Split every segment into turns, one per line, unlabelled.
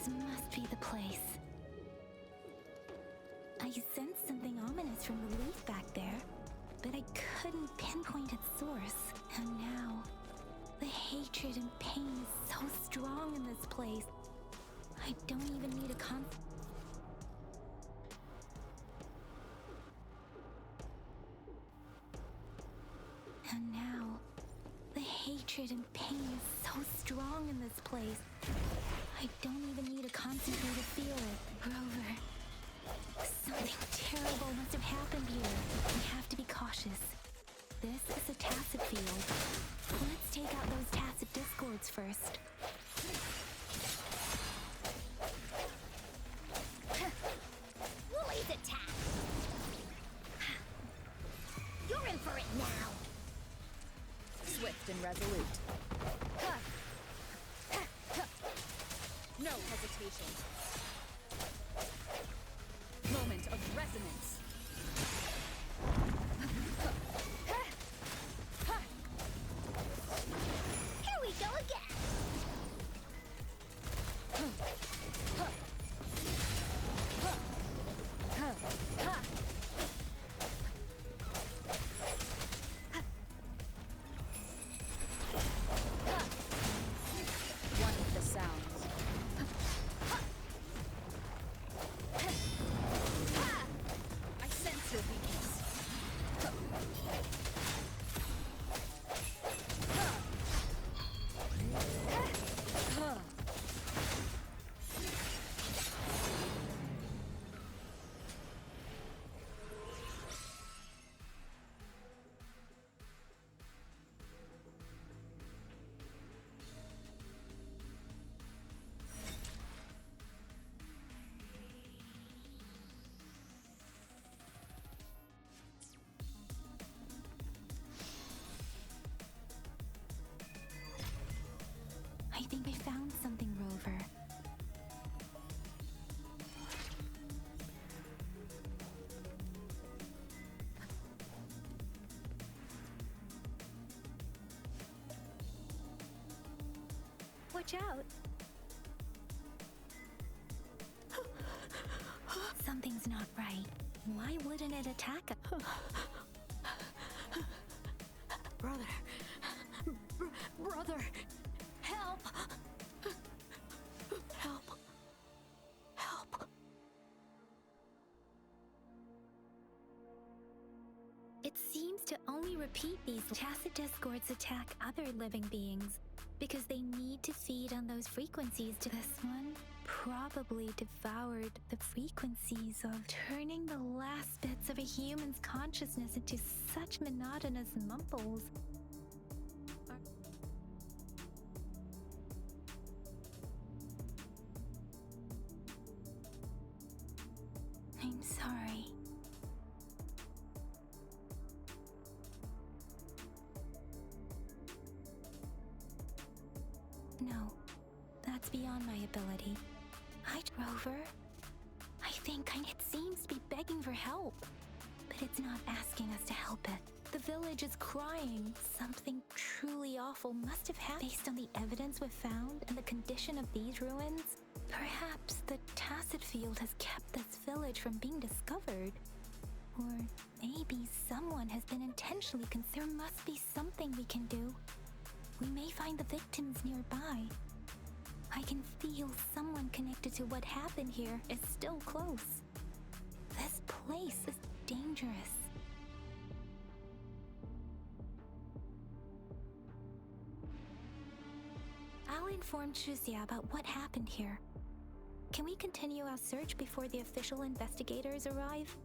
This must be the place. I sensed something ominous from the leaf back there, but I couldn't pinpoint its source. And now, the hatred and pain is so strong in this place. I don't even need a And now, the hatred and pain is so strong in this place. I don't even need a concentrate to feel it. Rover, something terrible must have happened here. We have to be cautious. This is a tacet field. Let's take out those tacet discords first.
Woolie's attack! You're in for it now!
Swift and resolute. No hesitation. Moment of resonance.
Here we go again!
One with the sounds. I sense your weakness.
I think I found something, Rover. Watch out! Something's not right. Why wouldn't it attack us?
Brother! Brother! Help! Help! Help!
It seems to only repeat these. Tacet discords attack other living beings because they need to feed on those frequencies. This one probably devoured the frequencies of turning the last bits of a human's consciousness into such monotonous mumbles. I'm sorry. No, that's beyond my ability. Rover, I think it seems to be begging for help, but it's not asking us to help it. The village is crying. Something truly awful must have happened. Based on the evidence we've found and the condition of these ruins, perhaps the tacet field has kept this village from being discovered. Or maybe someone has been intentionally concerned. There must be something we can do. We may find the victims nearby. I can feel someone connected to what happened here is still close. This place is dangerous. I'll inform Chuzia about what happened here. Can we continue our search before the official investigators arrive?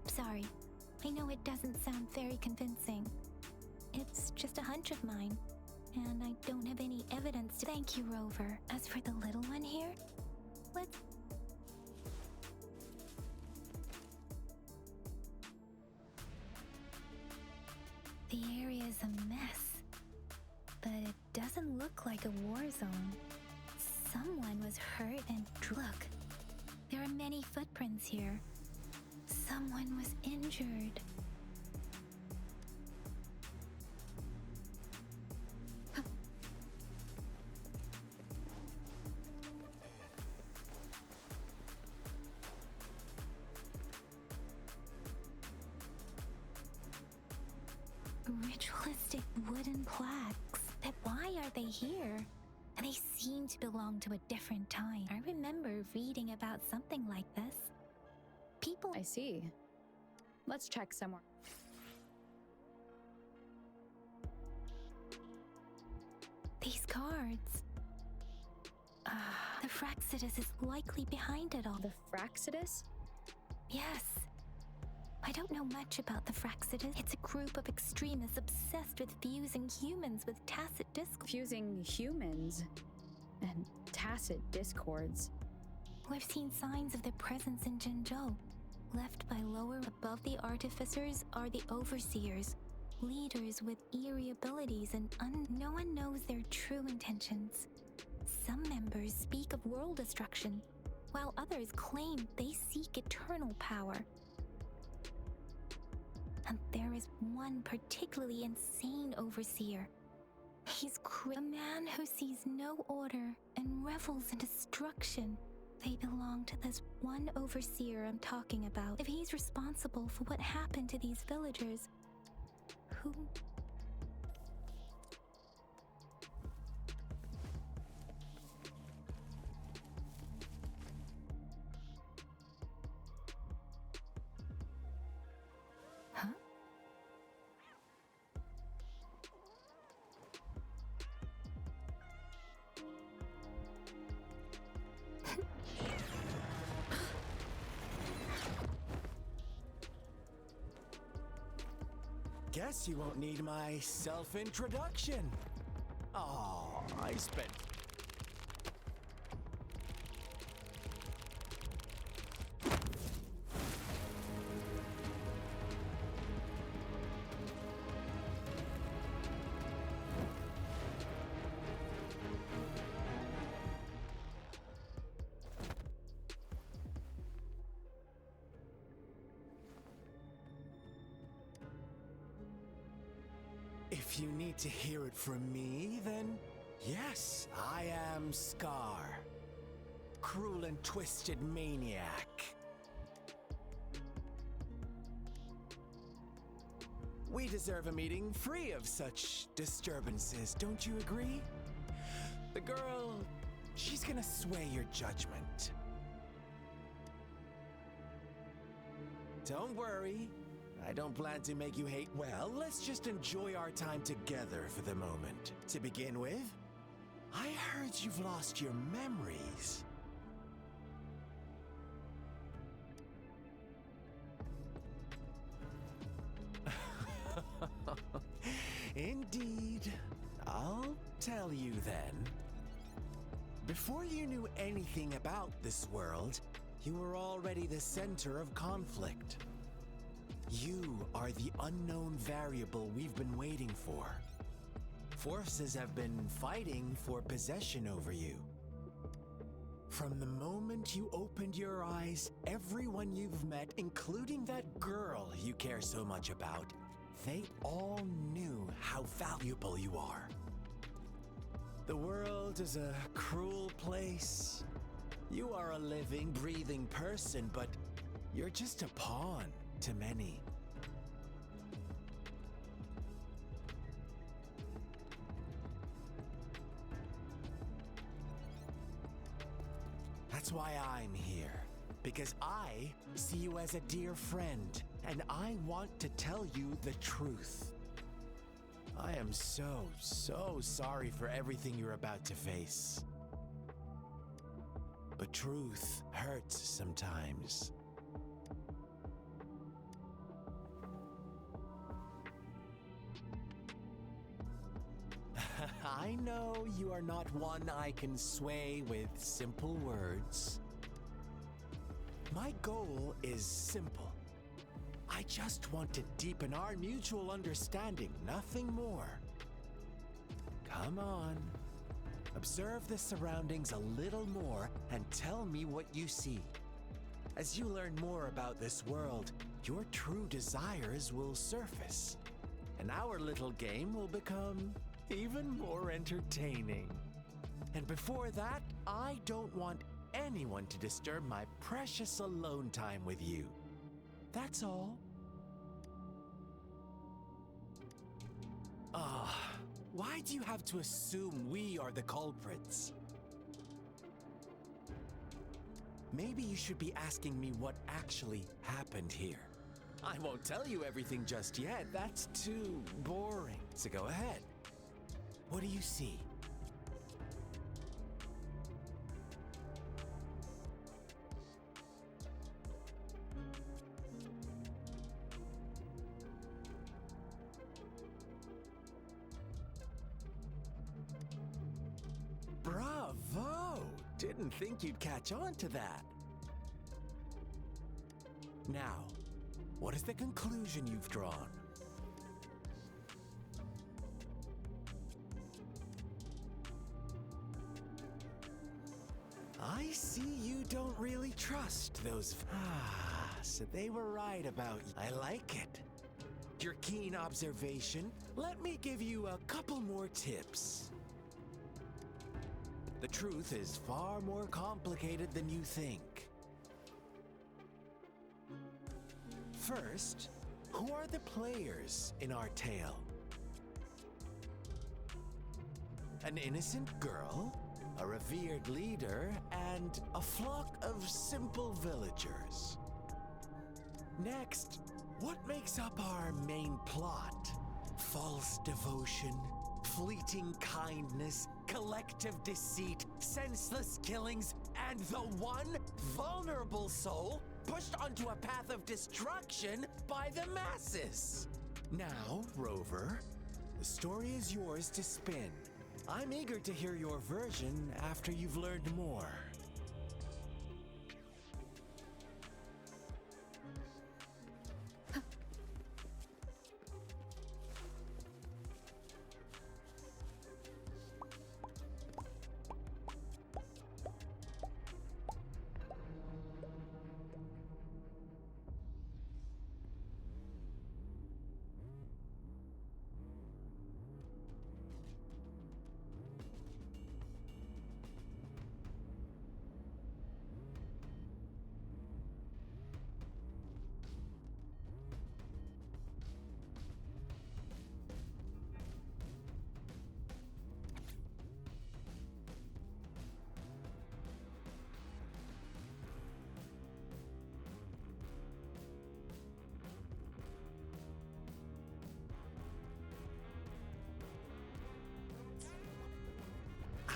Sorry, I know it doesn't sound very convincing. It's just a hunch of mine, and I don't have any evidence to thank you, Rover. As for the little one here, let's... The area is a mess, but it doesn't look like a war zone. Someone was hurt and... Look, there are many footprints here. Someone was injured. Ritualistic wooden plaques. But why are they here? They seem to belong to a different time. I remember reading about something like this. People.
I see. Let's check somewhere.
These cards. The Fraxidus is likely behind it all.
The Fraxidus?
Yes. I don't know much about the Fraxidus. It's a group of extremists obsessed with fusing humans with tacit discord.
Fusing humans and tacit discords.
We've seen signs of their presence in Jinzhou. Left by lower above the artificers are the overseers, leaders with eerie abilities and no one knows their true intentions. Some members speak of world destruction, while others claim they seek eternal power. And there is one particularly insane overseer. He's a man who sees no order and revels in destruction. They belong to this one overseer I'm talking about. If he's responsible for what happened to these villagers, who... Huh?
Guess you won't need my self-introduction. Oh, I spent... If you need to hear it from me, then yes, I am Scar. Cruel and twisted maniac. We deserve a meeting free of such disturbances, don't you agree? The girl, she's gonna sway your judgment. Don't worry. I don't plan to make you hate. Well, let's just enjoy our time together for the moment. To begin with, I heard you've lost your memories. Indeed. I'll tell you then. Before you knew anything about this world, you were already the center of conflict. You are the unknown variable we've been waiting for. Forces have been fighting for possession over you. From the moment you opened your eyes, everyone you've met, including that girl you care so much about, they all knew how valuable you are. The world is a cruel place. You are a living, breathing person, but you're just a pawn to many. That's why I'm here. Because I see you as a dear friend, and I want to tell you the truth. I am so sorry for everything you're about to face. But truth hurts sometimes. I know you are not one I can sway with simple words. My goal is simple. I just want to deepen our mutual understanding, nothing more. Come on. Observe the surroundings a little more and tell me what you see. As you learn more about this world, your true desires will surface, and our little game will become even more entertaining. And before that, I don't want anyone to disturb my precious alone time with you. That's all. Why do you have to assume we are the culprits? Maybe you should be asking me what actually happened here. I won't tell you everything just yet. That's too boring. So go ahead. What do you see? Bravo! Didn't think you'd catch on to that. Now, what is the conclusion you've drawn? I see you don't really trust those. So they were right about you. I like it. Your keen observation. Let me give you a couple more tips. The truth is far more complicated than you think. First, who are the players in our tale? An innocent girl, a revered leader, and a flock of simple villagers. Next, what makes up our main plot? False devotion, fleeting kindness, collective deceit, senseless killings, and the one vulnerable soul pushed onto a path of destruction by the masses. Now, Rover, the story is yours to spin. I'm eager to hear your version after you've learned more.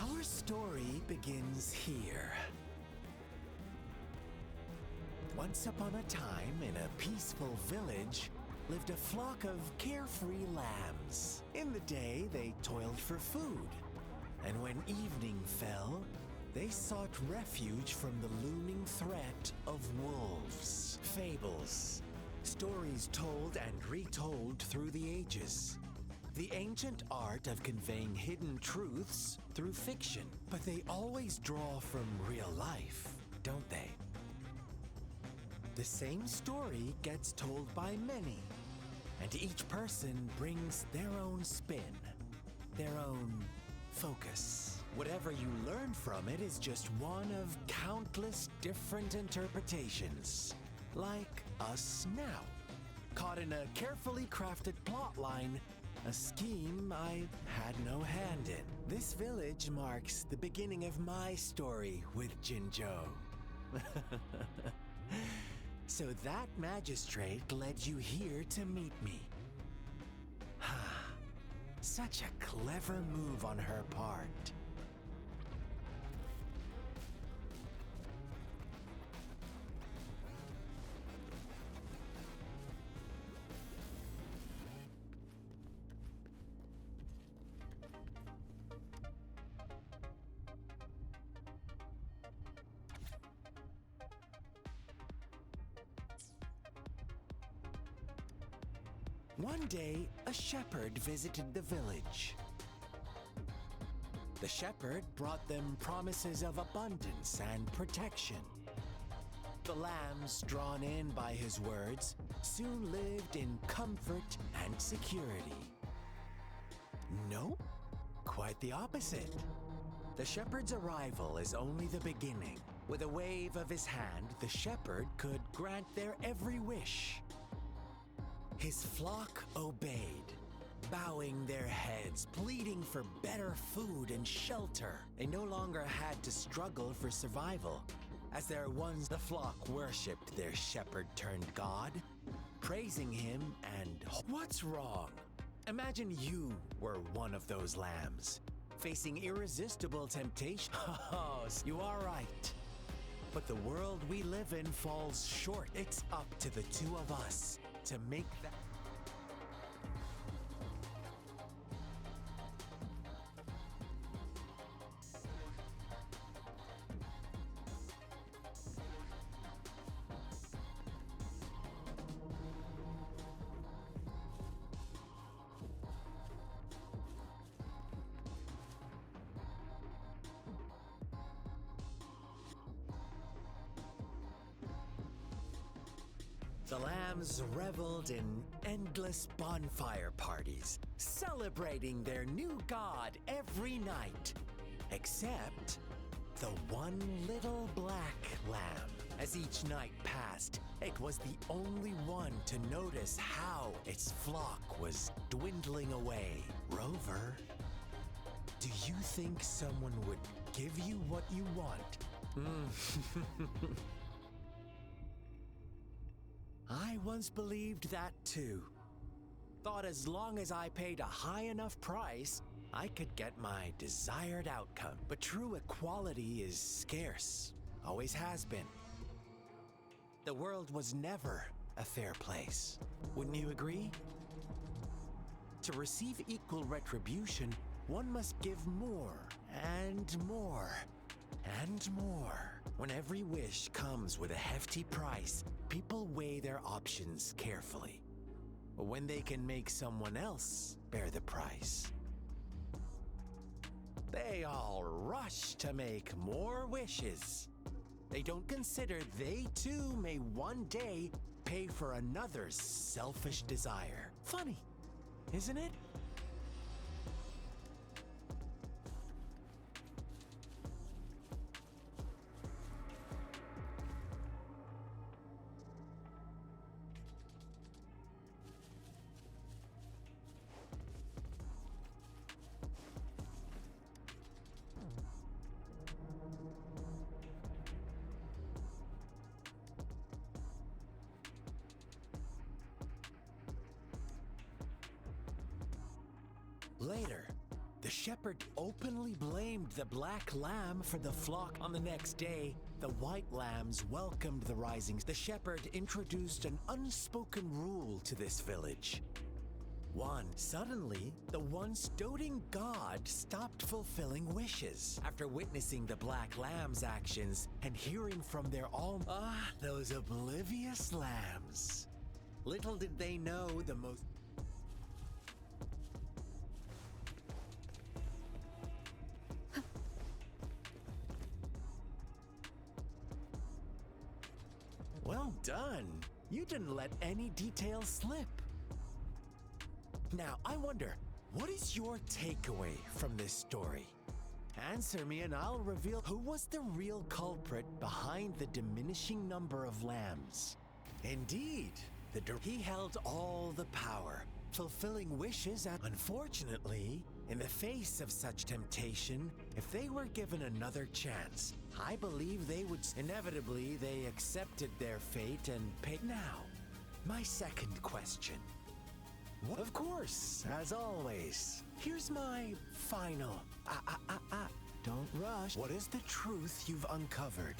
Our story begins here. Once upon a time, in a peaceful village, lived a flock of carefree lambs. In the day, they toiled for food. And when evening fell, they sought refuge from the looming threat of wolves. Fables. Stories told and retold through the ages. The ancient art of conveying hidden truths through fiction. But they always draw from real life, don't they? The same story gets told by many, and each person brings their own spin, their own focus. Whatever you learn from it is just one of countless different interpretations. Like us now, caught in a carefully crafted plotline, a scheme I had no hand in. This village marks the beginning of my story with Jinzhou. So that magistrate led you here to meet me. Such a clever move on her part. One day, a shepherd visited the village. The shepherd brought them promises of abundance and protection. The lambs, drawn in by his words, soon lived in comfort and security. Nope, quite the opposite. The shepherd's arrival is only the beginning. With a wave of his hand, the shepherd could grant their every wish. His flock obeyed, bowing their heads, pleading for better food and shelter. They no longer had to struggle for survival. As their ones, the flock worshipped their shepherd-turned-god, praising him and... What's wrong? Imagine you were one of those lambs, facing irresistible temptation. Oh, you are right. But the world we live in falls short. It's up to the two of us to make that... The lambs reveled in endless bonfire parties, celebrating their new god every night. Except the one little black lamb. As each night passed, it was the only one to notice how its flock was dwindling away. Rover, do you think someone would give you what you want? I once believed that too. Thought as long as I paid a high enough price, I could get my desired outcome. But true equality is scarce, always has been. The world was never a fair place. Wouldn't you agree? To receive equal retribution, one must give more and more and more. When every wish comes with a hefty price, people weigh their options carefully. When they can make someone else bear the price, they all rush to make more wishes. They don't consider they too may one day pay for another's selfish desire. Funny, isn't it? Later, the shepherd openly blamed the black lamb for the flock. On the next day, the white lambs welcomed the rising. The shepherd introduced an unspoken rule to this village. Suddenly, the once doting god stopped fulfilling wishes. After witnessing the black lamb's actions and hearing from their those oblivious lambs. Little did they know the most... Well done. You didn't let any details slip. Now, I wonder, what is your takeaway from this story? Answer me and I'll reveal who was the real culprit behind the diminishing number of lambs. Indeed, he held all the power, fulfilling wishes. Unfortunately, in the face of such temptation, if they were given another chance, I believe they would. Inevitably, they accepted their fate and paid. Now, my second question. Of course, as always. Here's my final. Don't rush. What is the truth you've uncovered?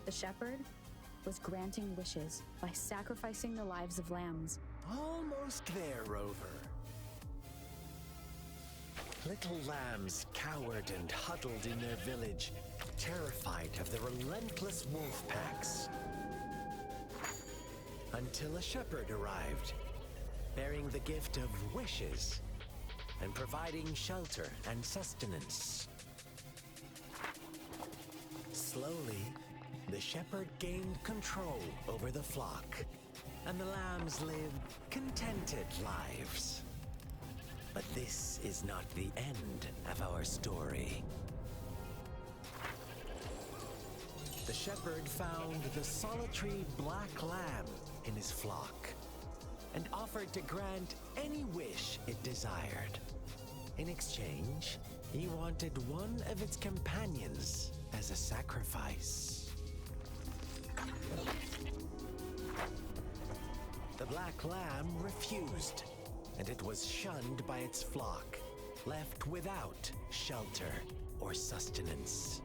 The shepherd was granting wishes by sacrificing the lives of lambs.
Almost there, Rover. Little lambs cowered and huddled in their village, terrified of the relentless wolf packs. Until a shepherd arrived, bearing the gift of wishes and providing shelter and sustenance. Slowly, the shepherd gained control over the flock, and the lambs lived contented lives. But this is not the end of our story. The shepherd found the solitary black lamb in his flock and offered to grant any wish it desired. In exchange, he wanted one of its companions as a sacrifice. The black lamb refused, and it was shunned by its flock, left without shelter or sustenance.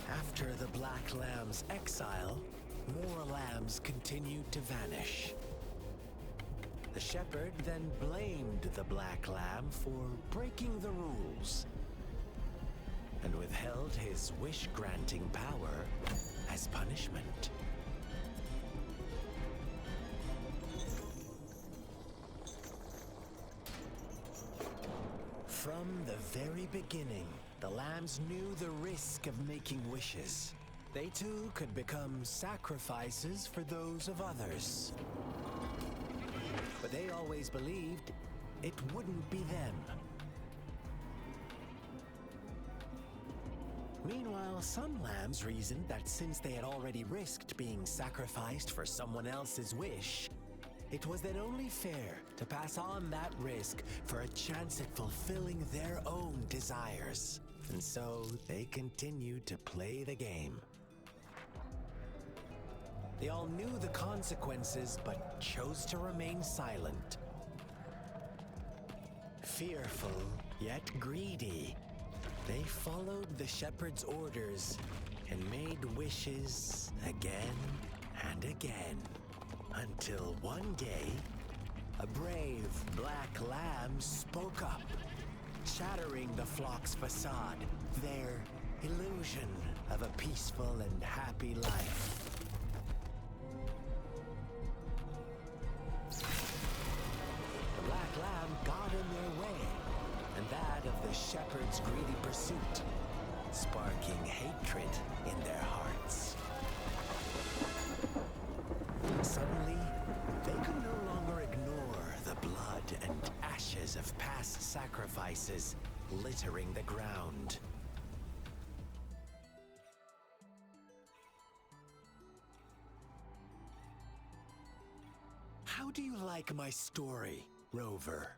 After the black lamb's exile, more lambs continued to vanish. The shepherd then blamed the black lamb for breaking the rules and withheld his wish-granting power as punishment. From the very beginning, the lambs knew the risk of making wishes. They too could become sacrifices for those of others. But they always believed it wouldn't be them. Meanwhile, some lambs reasoned that since they had already risked being sacrificed for someone else's wish, it was then only fair to pass on that risk for a chance at fulfilling their own desires. And so they continued to play the game. They all knew the consequences, but chose to remain silent. Fearful, yet greedy, they followed the shepherd's orders and made wishes again and again. Until one day, a brave black lamb spoke up, shattering the flock's facade, their illusion of a peaceful and happy life. The black lamb got in their way, and that of the shepherd's greedy pursuit, sparking hatred in their hearts. Suddenly, they could no longer ignore the blood and ashes of past sacrifices littering the ground. How do you like my story, Rover?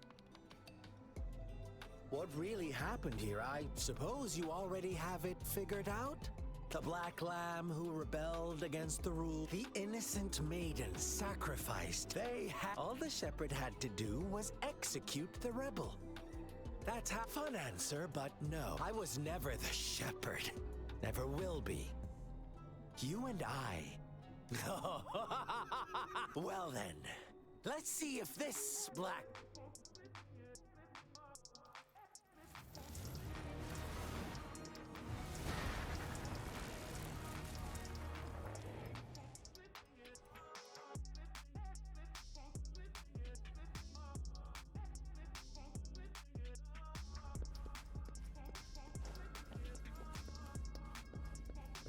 What really happened here? I suppose you already have it figured out? The black lamb who rebelled against the rule, the innocent maiden sacrificed. All the shepherd had to do was execute the rebel. That's a fun answer, but no. I was never the shepherd. Never will be. You and I. Well then, let's see if this black...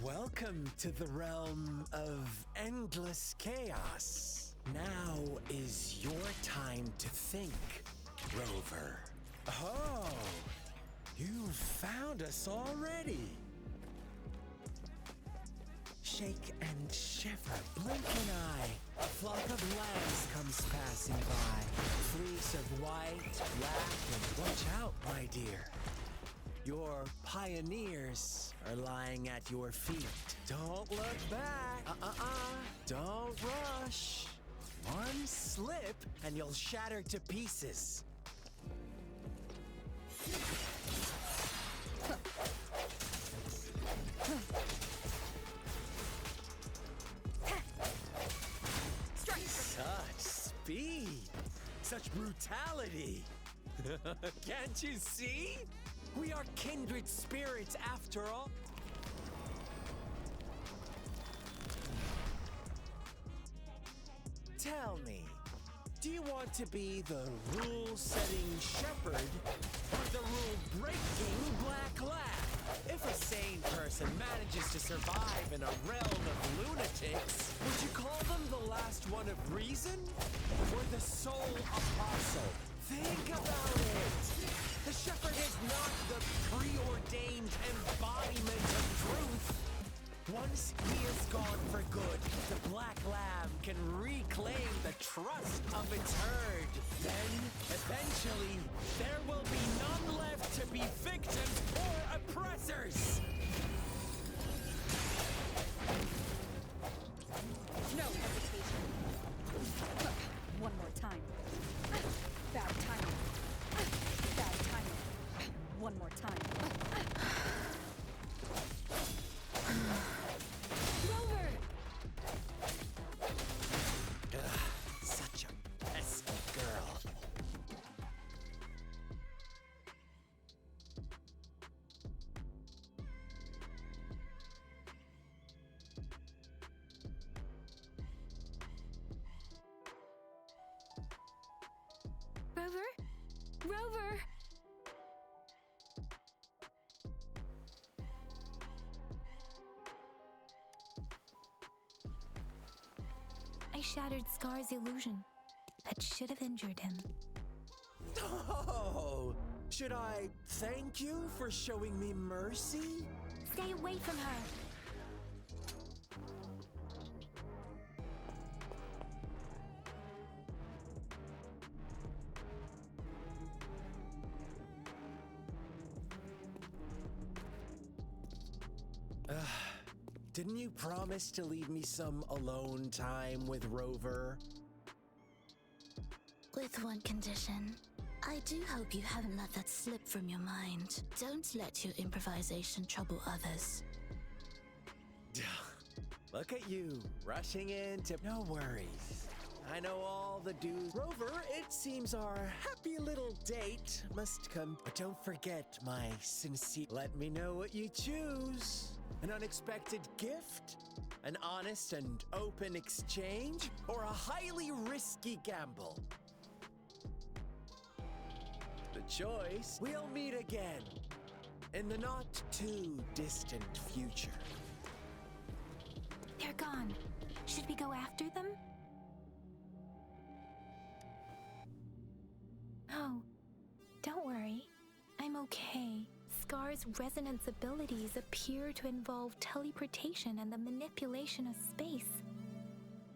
Welcome to the realm of endless chaos. Now is your time to think, Rover. Oh, you found us already. Shake and shiver, blink an eye. A flock of lambs comes passing by. Fleece of white, black, and watch out, my dear. Your pioneers are lying at your feet. Don't look back. Don't rush. One slip and you'll shatter to pieces. Such speed. Such brutality. Can't you see? We are kindred spirits after all. Tell me, do you want to be the rule-setting shepherd or the rule-breaking black lamb? If a sane person manages to survive in a realm of lunatics, would you call them the last one of reason? Or the sole apostle? Think about it! The shepherd is not the preordained embodiment of truth. Once he is gone for good, the black black lamb can reclaim the trust of its herd, then, eventually, there will be none left to be victims or oppressors!
No hesitation. One more time. Bad timing. Bad timing. One more time. Rover!
Such a pesky girl.
Rover? Rover! I shattered Scar's illusion. That should have injured him.
Oh! Should I thank you for showing me mercy?
Stay away from her!
Didn't you promise to leave me some alone time with Rover?
With one condition. I do hope you haven't let that slip from your mind. Don't let your improvisation trouble others.
Look at you, rushing in to... No worries. I know all the do's. Rover, it seems our happy little date must come. But don't forget my sincere... Let me know what you choose. An unexpected gift? An honest and open exchange? Or a highly risky gamble? The choice, we'll meet again in the not too distant future.
They're gone. Should we go after them? No. Don't worry. I'm okay. Scar's resonance abilities appear to involve teleportation and the manipulation of space.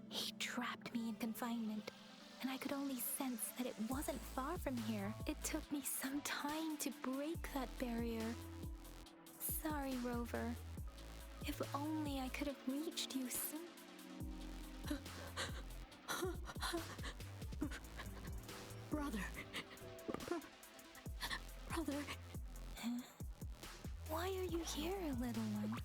He trapped me in confinement, and I could only sense that it wasn't far from here. It took me some time to break that barrier. Sorry, Rover. If only I could have reached you soon.
Brother. Brother.
Huh? Why are you here, little one?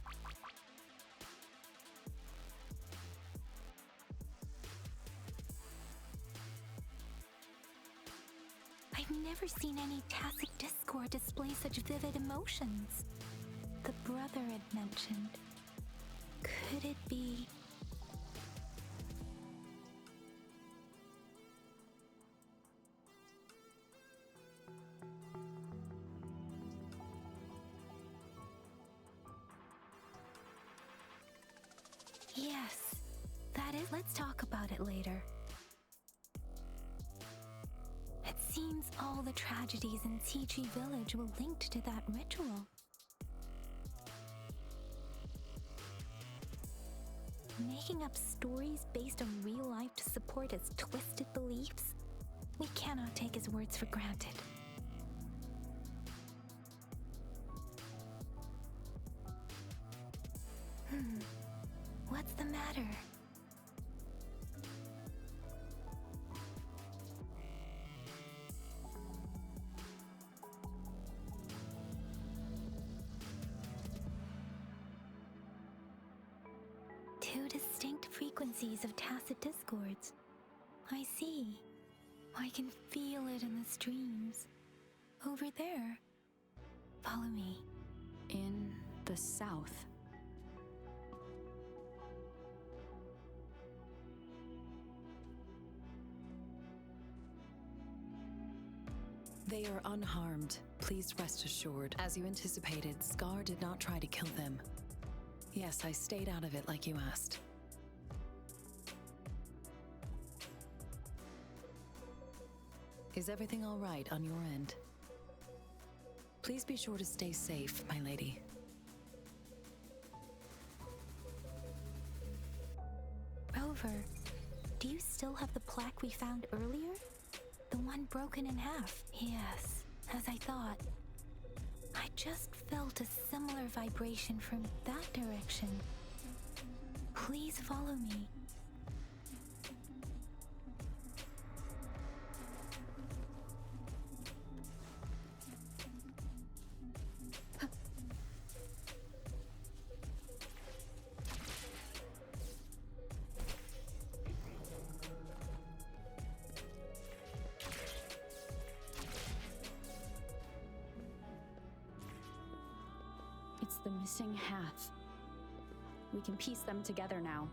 I've never seen any tacit discord display such vivid emotions. The brother had mentioned. Could it be... Yes, that is. Let's talk about it later. It seems all the tragedies in Tea-Tree Village were linked to that ritual. Making up stories based on real life to support his twisted beliefs? We cannot take his words for granted. What's the matter? Two distinct frequencies of tacit discords. I see. I can feel it in the streams. Over there. Follow me.
In the south.
They are unharmed. Please rest assured. As you anticipated, Scar did not try to kill them. Yes, I stayed out of it like you asked. Is everything all right on your end? Please be sure to stay safe, my lady.
Rover. Rover, do you still have the plaque we found earlier? The one broken in half? Yes, as I thought. I just felt a similar vibration from that direction. Please follow me.
It's the missing half. We can piece them together now.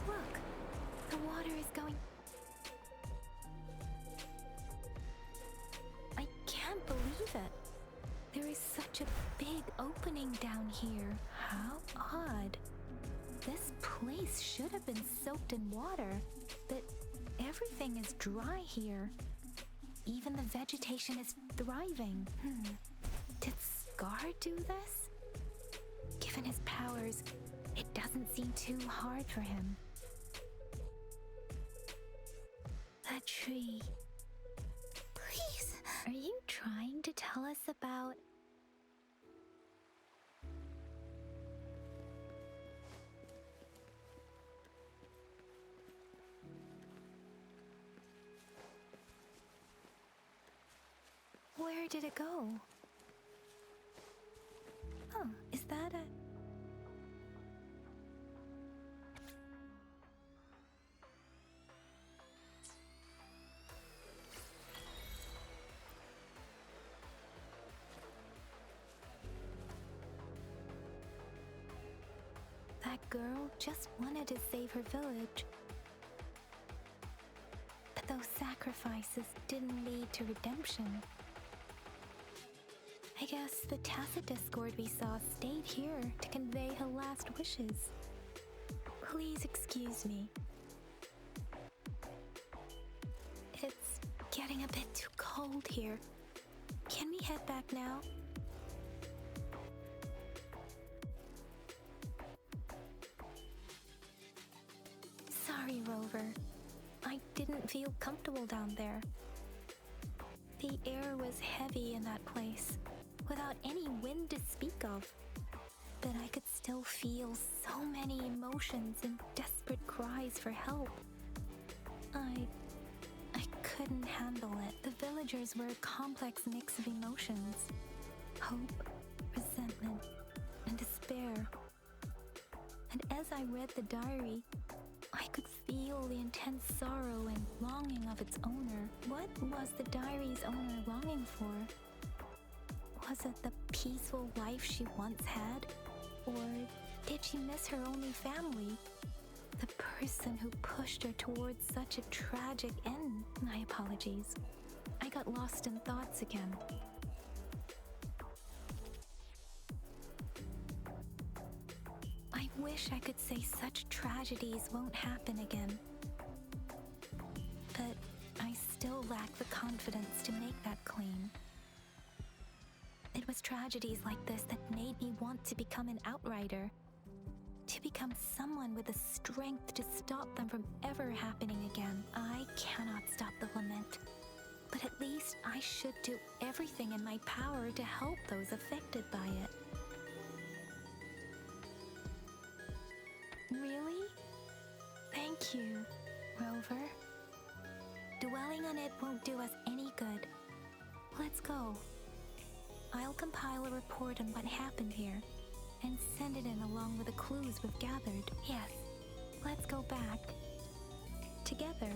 Look, the water is going. I can't believe it. There is such a big opening down here. How odd. This place should have been soaked in water, but everything is dry here. Even the vegetation is thriving. Did Scar do this? Given his powers, it doesn't seem too hard for him. That tree.
Please.
Are you trying to tell us about... Where did it go? Oh, is that a... That girl just wanted to save her village. But those sacrifices didn't lead to redemption. I guess the tacit discord we saw stayed here to convey her last wishes. Please excuse me. It's getting a bit too cold here. Can we head back now? Sorry, Rover. I didn't feel comfortable down there. The air was heavy in that place, without any wind to speak of. But I could still feel so many emotions and desperate cries for help. I couldn't handle it. The villagers were a complex mix of emotions. Hope, resentment, and despair. And as I read the diary, I could feel the intense sorrow and longing of its owner. What was the diary's owner longing for? Was it the peaceful life she once had? Or did she miss her only family? The person who pushed her towards such a tragic end? My apologies. I got lost in thoughts again. I wish I could say such tragedies won't happen again. But I still lack the confidence to make that claim. It was tragedies like this that made me want to become an outrider. To become someone with the strength to stop them from ever happening again. I cannot stop the lament. But at least I should do everything in my power to help those affected by it. Really? Thank you, Rover. Dwelling on it won't do us any good. Let's go. I'll compile a report on what happened here and send it in along with the clues we've gathered. Yes, let's go back. Together.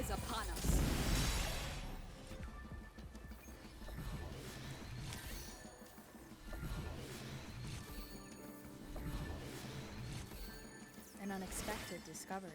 is upon us.
An unexpected discovery.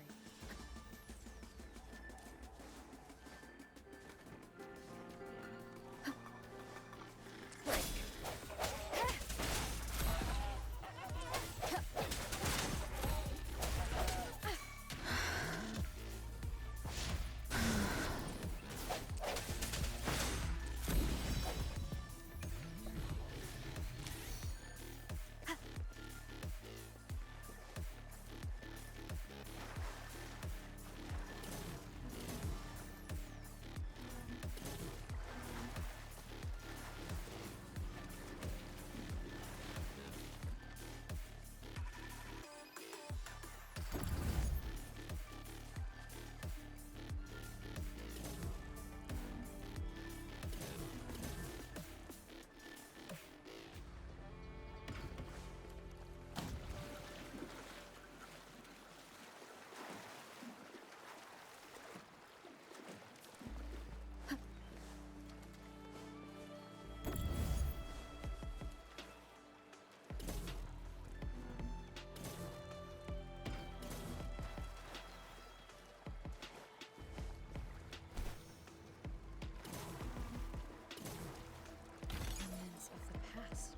Remnants of the past.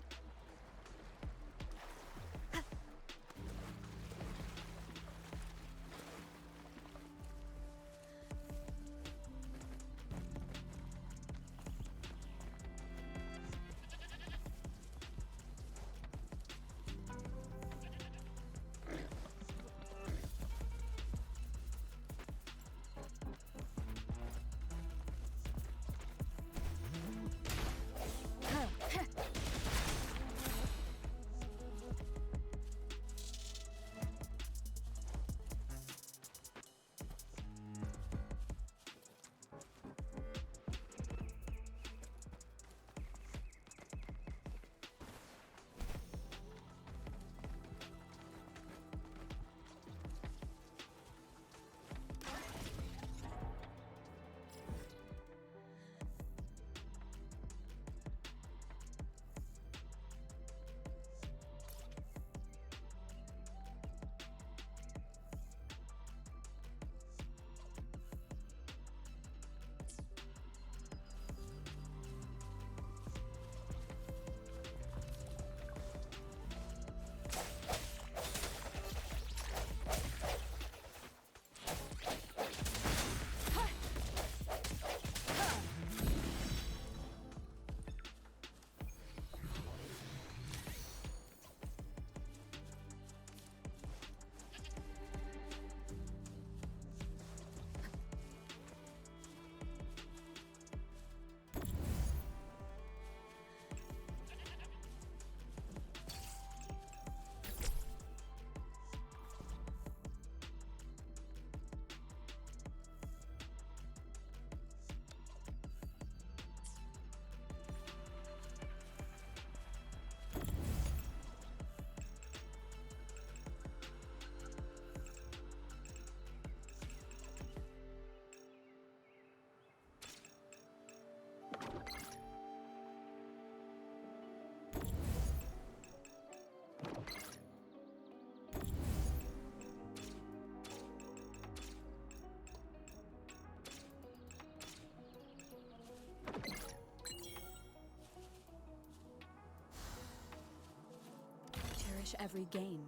Cherish every gain.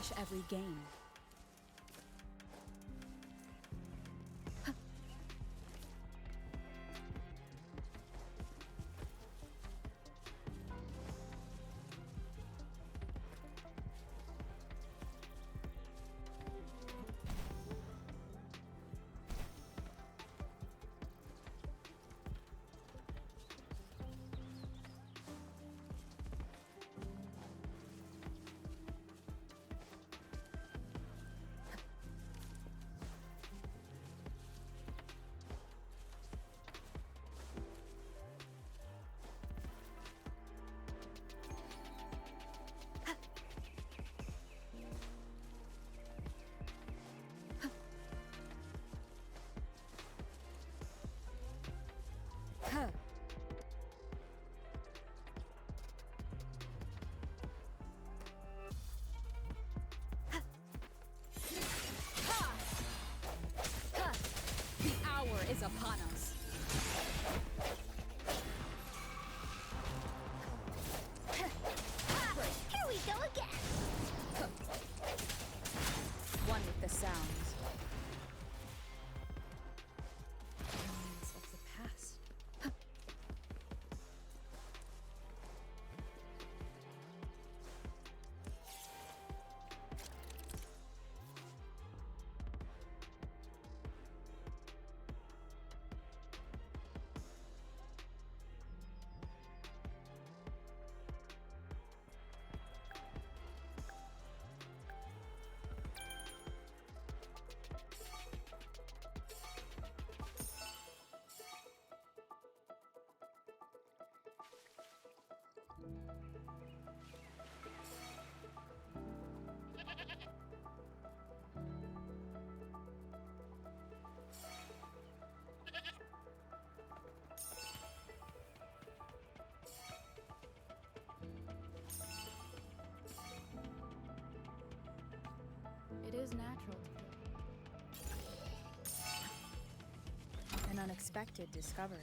cherish every gain. Huh. The hour is upon us.
Here we go again!
One with the sounds. Remnants of the past. It is natural to feel an unexpected discovery.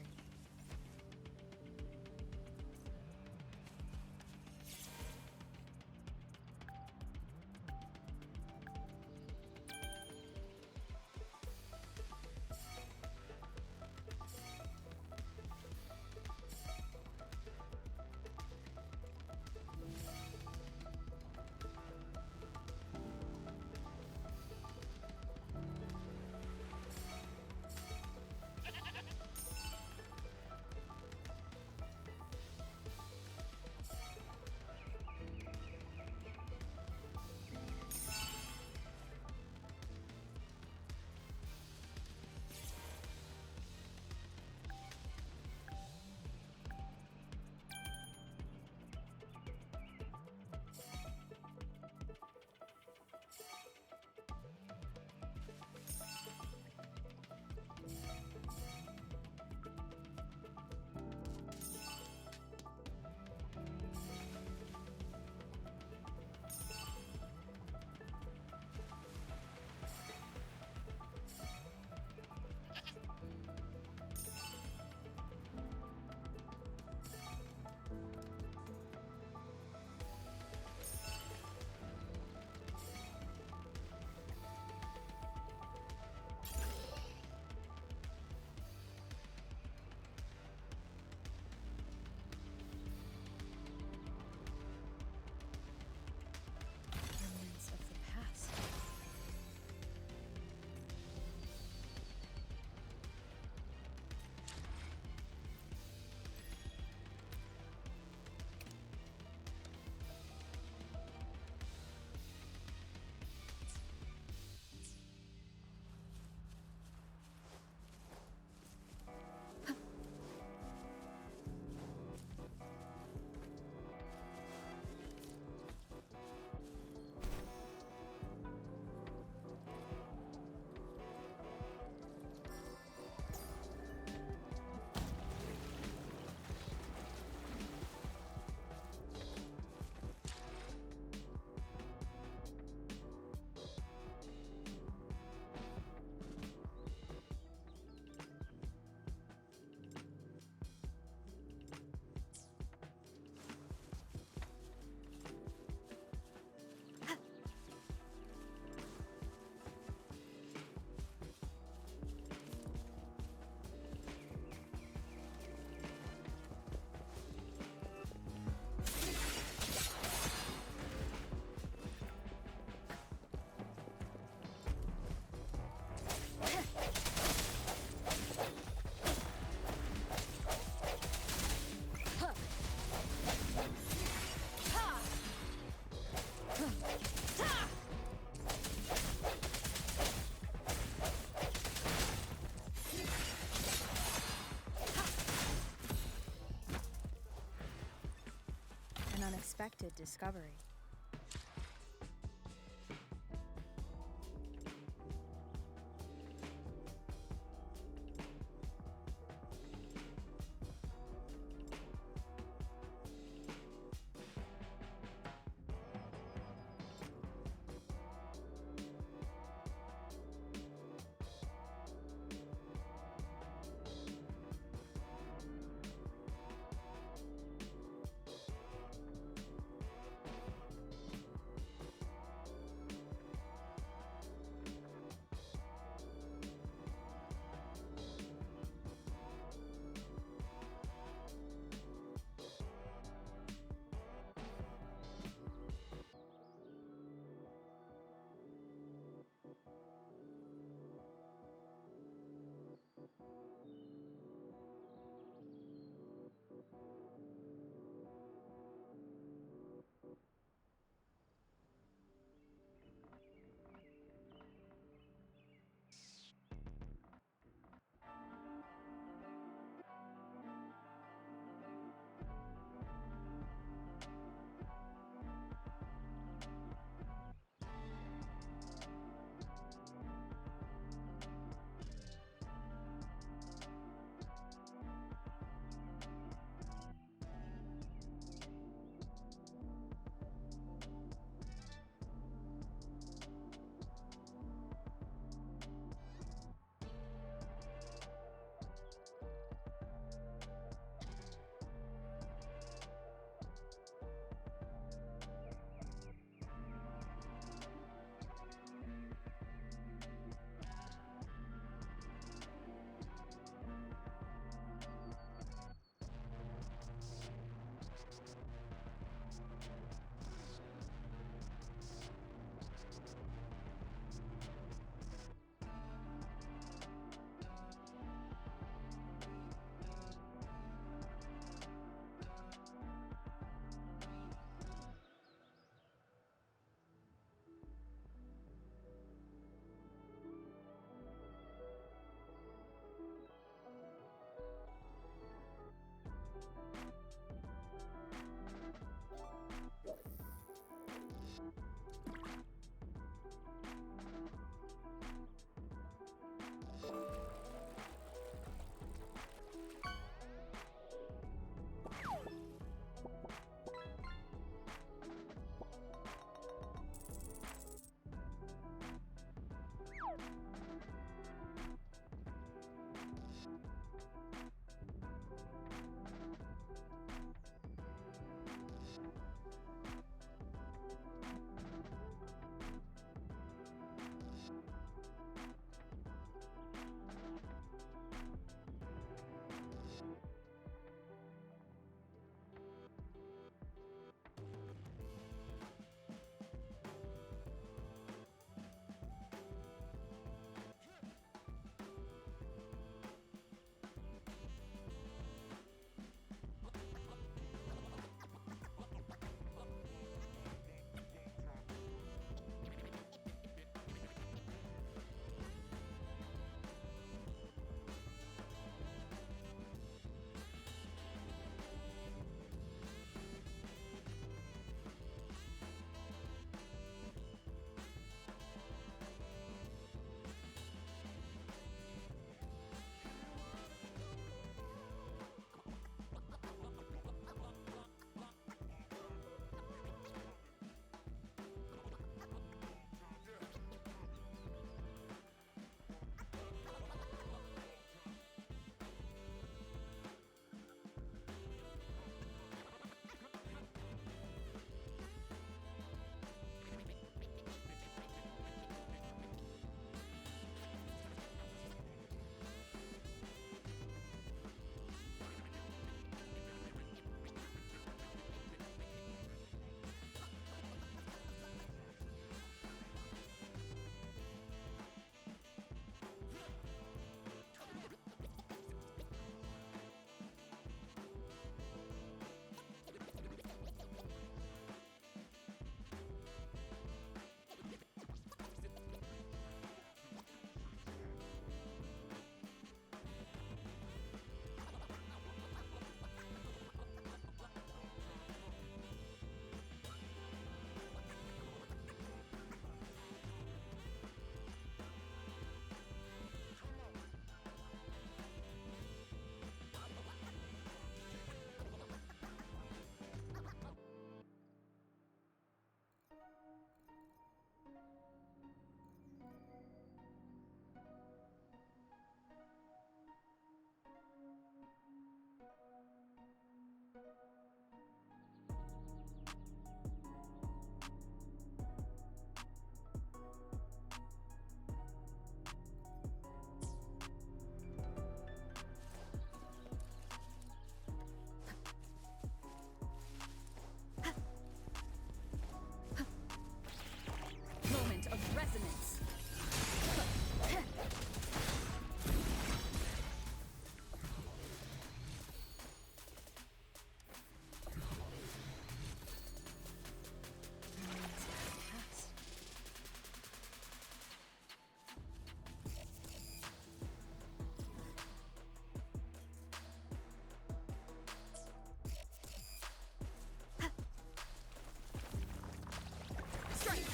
discovery.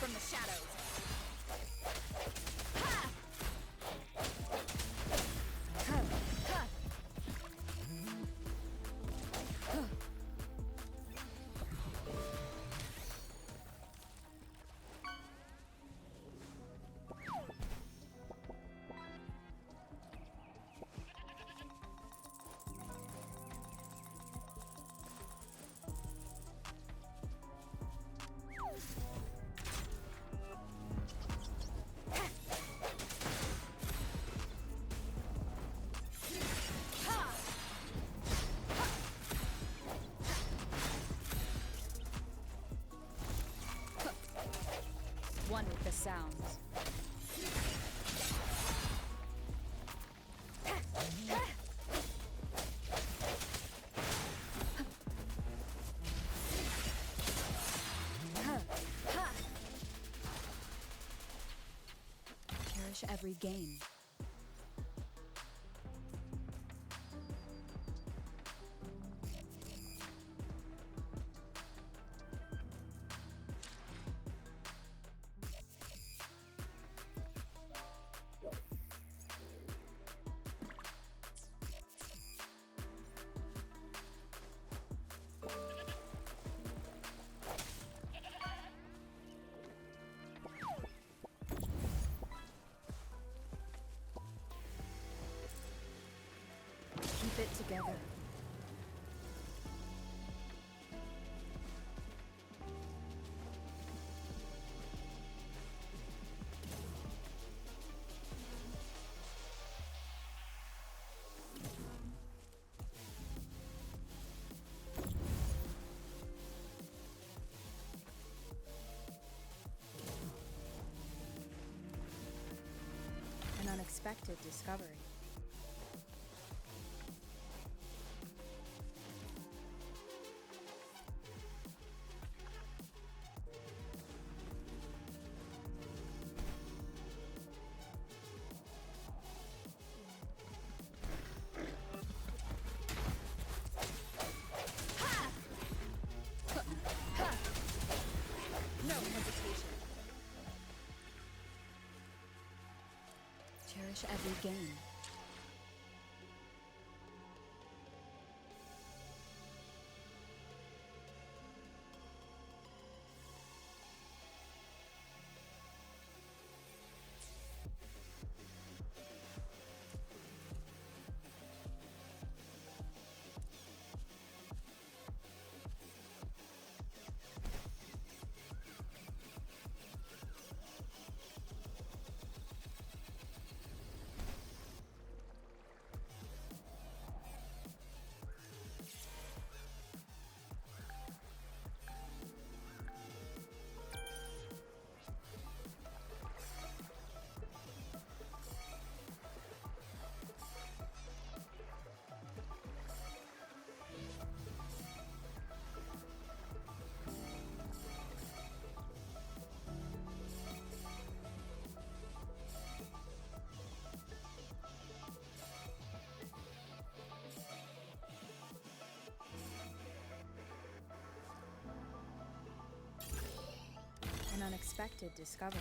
from the shadows. One with the sounds. Cherish every gain. Keep it together. An unexpected discovery. No hesitation. Cherish every gain. An unexpected discovery.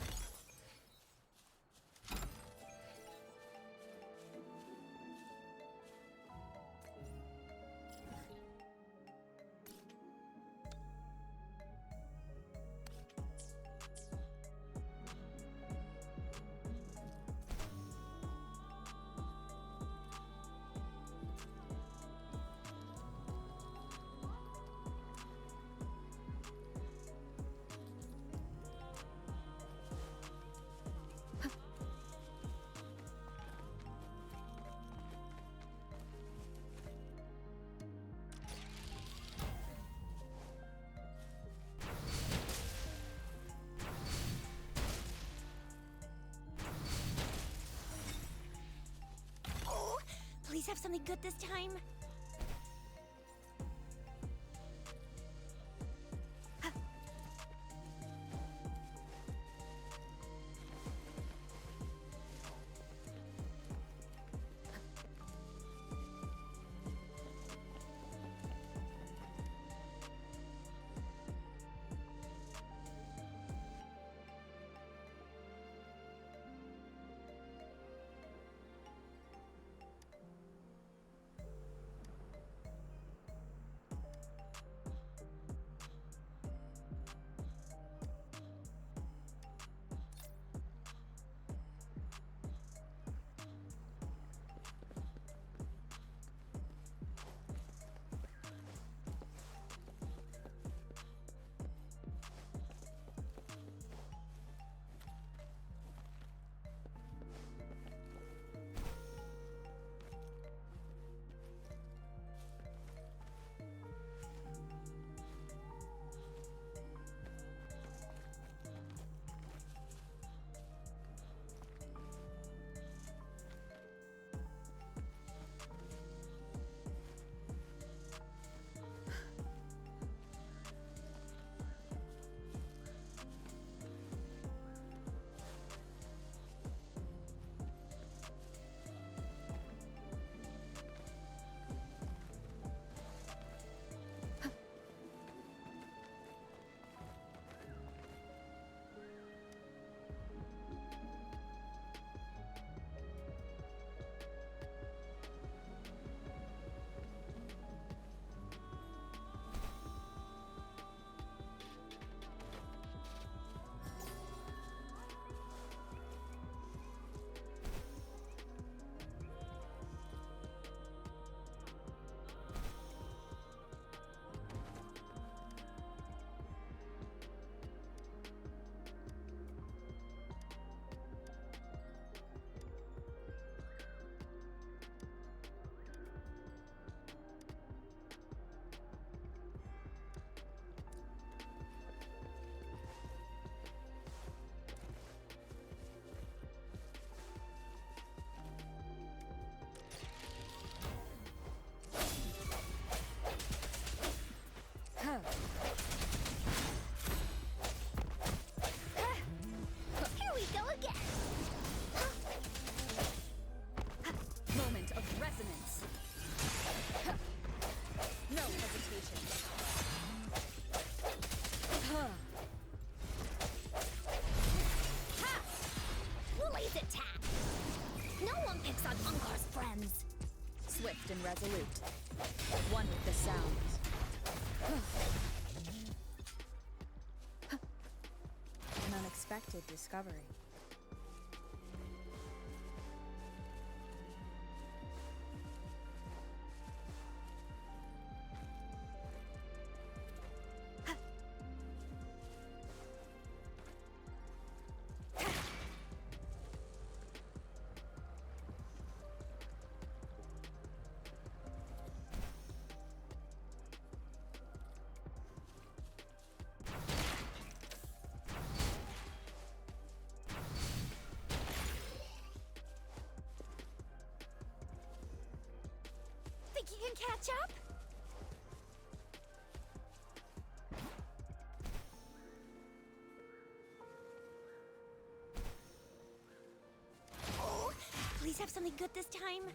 Please have something good this time.
Ixod Unkar's friends.
Swift and resolute. One with the sounds. An unexpected discovery.
Think you can catch up? Oh, please have something good this time.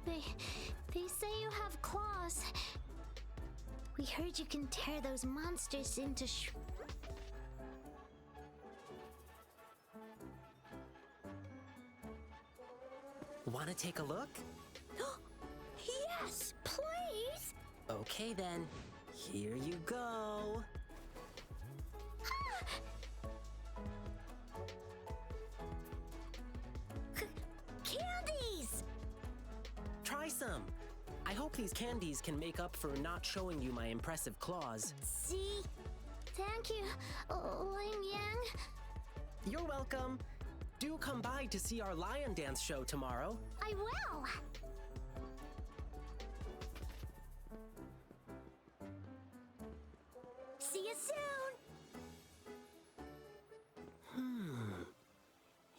They say you have claws. We heard you can tear those monsters into
Want to take a look?
Yes, please!
Okay then, here you go.
Candies!
Try some. I hope these candies can make up for not showing you my impressive claws.
See? Thank you, Ling Yang.
You're welcome. Do come by to see our lion dance show tomorrow.
I will! See you soon!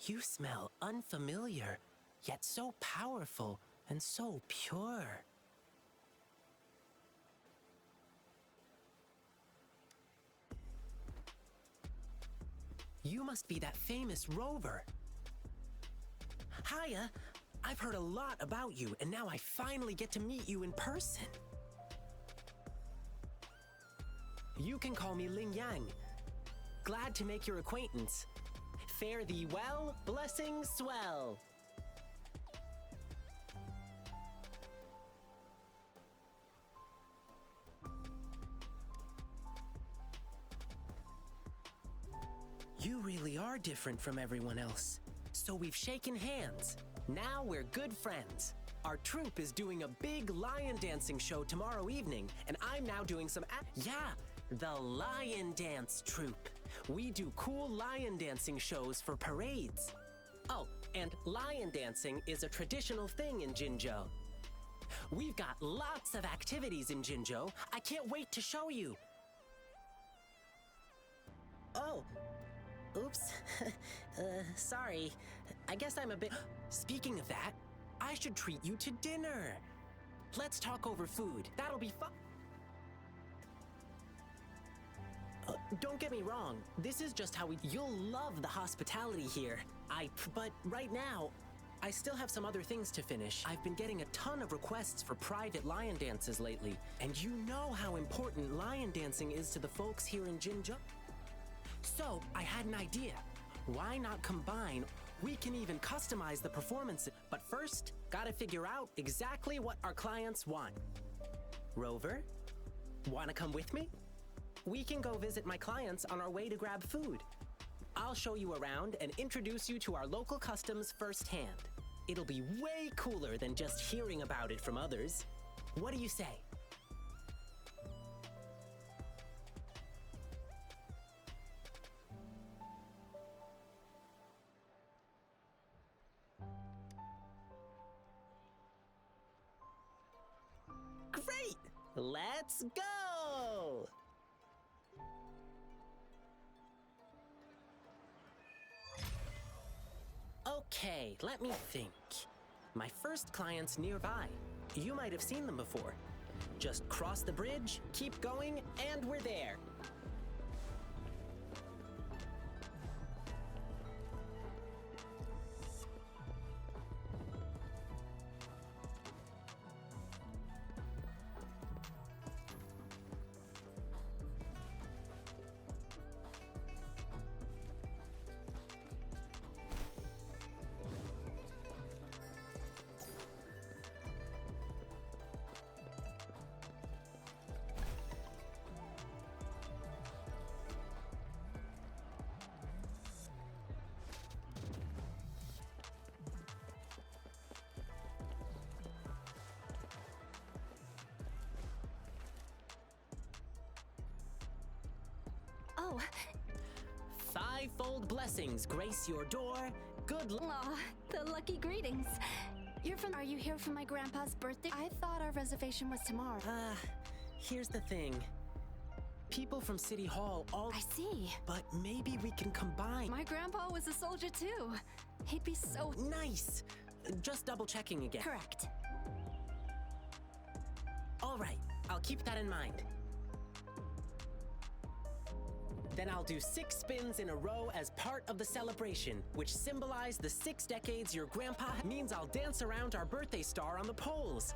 You smell unfamiliar, yet so powerful and so pure. You must be that famous Rover. Hiya, I've heard a lot about you, and now I finally get to meet you in person. You can call me Ling Yang. Glad to make your acquaintance. Fare thee well, blessings swell. You really are different from everyone else. So we've shaken hands. Now we're good friends. Our troupe is doing a big lion dancing show tomorrow evening, and I'm now doing some the Lion Dance Troupe. We do cool lion dancing shows for parades. Oh, and lion dancing is a traditional thing in Jinzhou. We've got lots of activities in Jinzhou. I can't wait to show you. Oh. Oops. Sorry. I guess I'm a bit... Speaking of that, I should treat you to dinner. Let's talk over food. That'll be fun. Don't get me wrong. This is just how You'll love the hospitality here. But right now, I still have some other things to finish. I've been getting a ton of requests for private lion dances lately. And you know how important lion dancing is to the folks here in Jinzhou. So, I had an idea. Why not combine? We can even customize the performances. But first, gotta figure out exactly what our clients want. Rover, wanna come with me? We can go visit my clients on our way to grab food. I'll show you around and introduce you to our local customs firsthand. It'll be way cooler than just hearing about it from others. What do you say? Great! Let's go! Okay, let me think. My first client's nearby. You might have seen them before. Just cross the bridge, keep going, and we're there.
Oh,
Fivefold blessings grace your door. Good luck.
aw, the lucky greetings. Are you here for my grandpa's birthday? I thought our reservation was tomorrow.
Here's the thing. People from City Hall all...
I see.
But maybe we can combine.
My grandpa was a soldier too. He'd be so...
Nice! Just double checking again.
Correct.
All right, I'll keep that in mind. Then I'll do 6 spins in a row as part of the celebration, which symbolize the 6 decades your grandpa means I'll dance around our birthday star on the poles.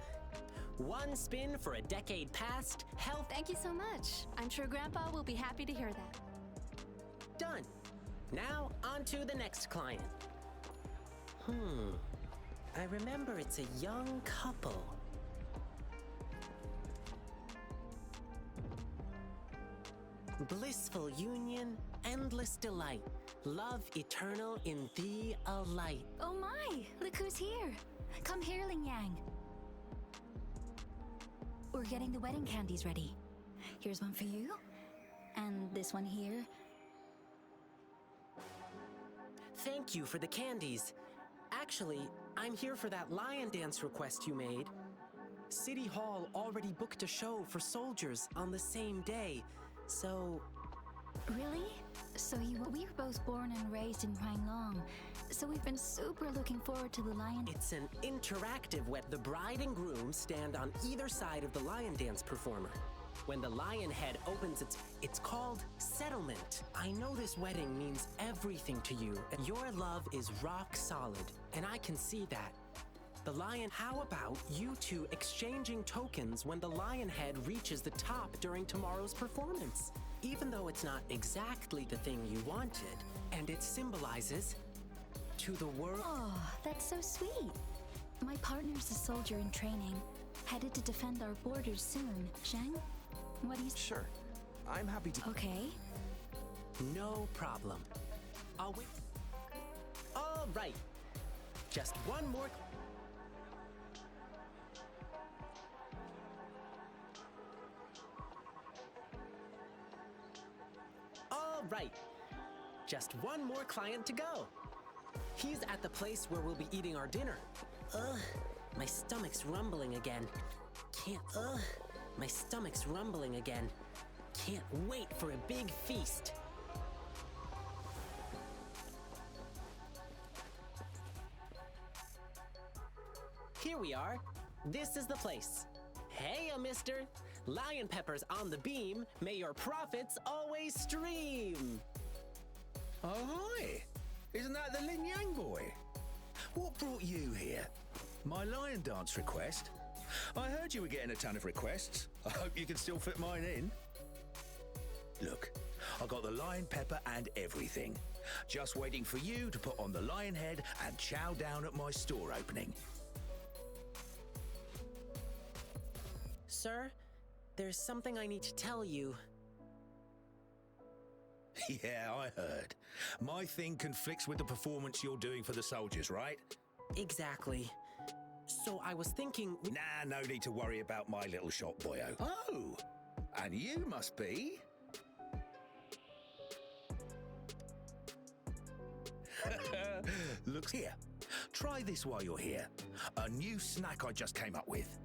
1 spin for a decade past, health.
Thank you so much. I'm sure Grandpa will be happy to hear that.
Done. Now, on to the next client. I remember it's a young couple. Blissful union, endless delight. Love eternal in thee a light.
Oh my! Look who's here! Come here, Ling Yang. We're getting the wedding candies ready. Here's one for you. And this one here.
Thank you for the candies. Actually, I'm here for that lion dance request you made. City Hall already booked a show for soldiers on the same day, so...
Really? So we were both born and raised in Huanglong, so we've been super looking forward to the lion...
It's an interactive The bride and groom stand on either side of the lion dance performer. When the lion head opens it's called settlement. I know this wedding means everything to you. Your love is rock solid, and I can see that. The lion, how about you two exchanging tokens when the lion head reaches the top during tomorrow's performance? Even though it's not exactly the thing you wanted, and it symbolizes to the world.
Oh, that's so sweet. My partner's a soldier in training, headed to defend our borders soon. Zhang, what do you...
Sure. I'm happy to...
Okay.
No problem. I'll wait. All right. Just one more... All right. Just one more client to go. He's at the place where we'll be eating our dinner. My stomach's rumbling again. My stomach's rumbling again. Can't wait for a big feast. Here we are. This is the place. Hey, mister. Lion peppers on the beam. May your profits always stream.
Oh, hi. Isn't that the Lin Yang boy? What brought you here? My lion dance request? I heard you were getting a ton of requests. I hope you can still fit mine in. Look, I got the lion pepper and everything. Just waiting for you to put on the lion head and chow down at my store opening.
Sir, there's something I need to tell you.
Yeah, I heard. My thing conflicts with the performance you're doing for the soldiers, right?
Exactly. So I was thinking...
Nah, no need to worry about my little shop, boyo. Oh, and you must be... Look here. Try this while you're here. A new snack I just came up with.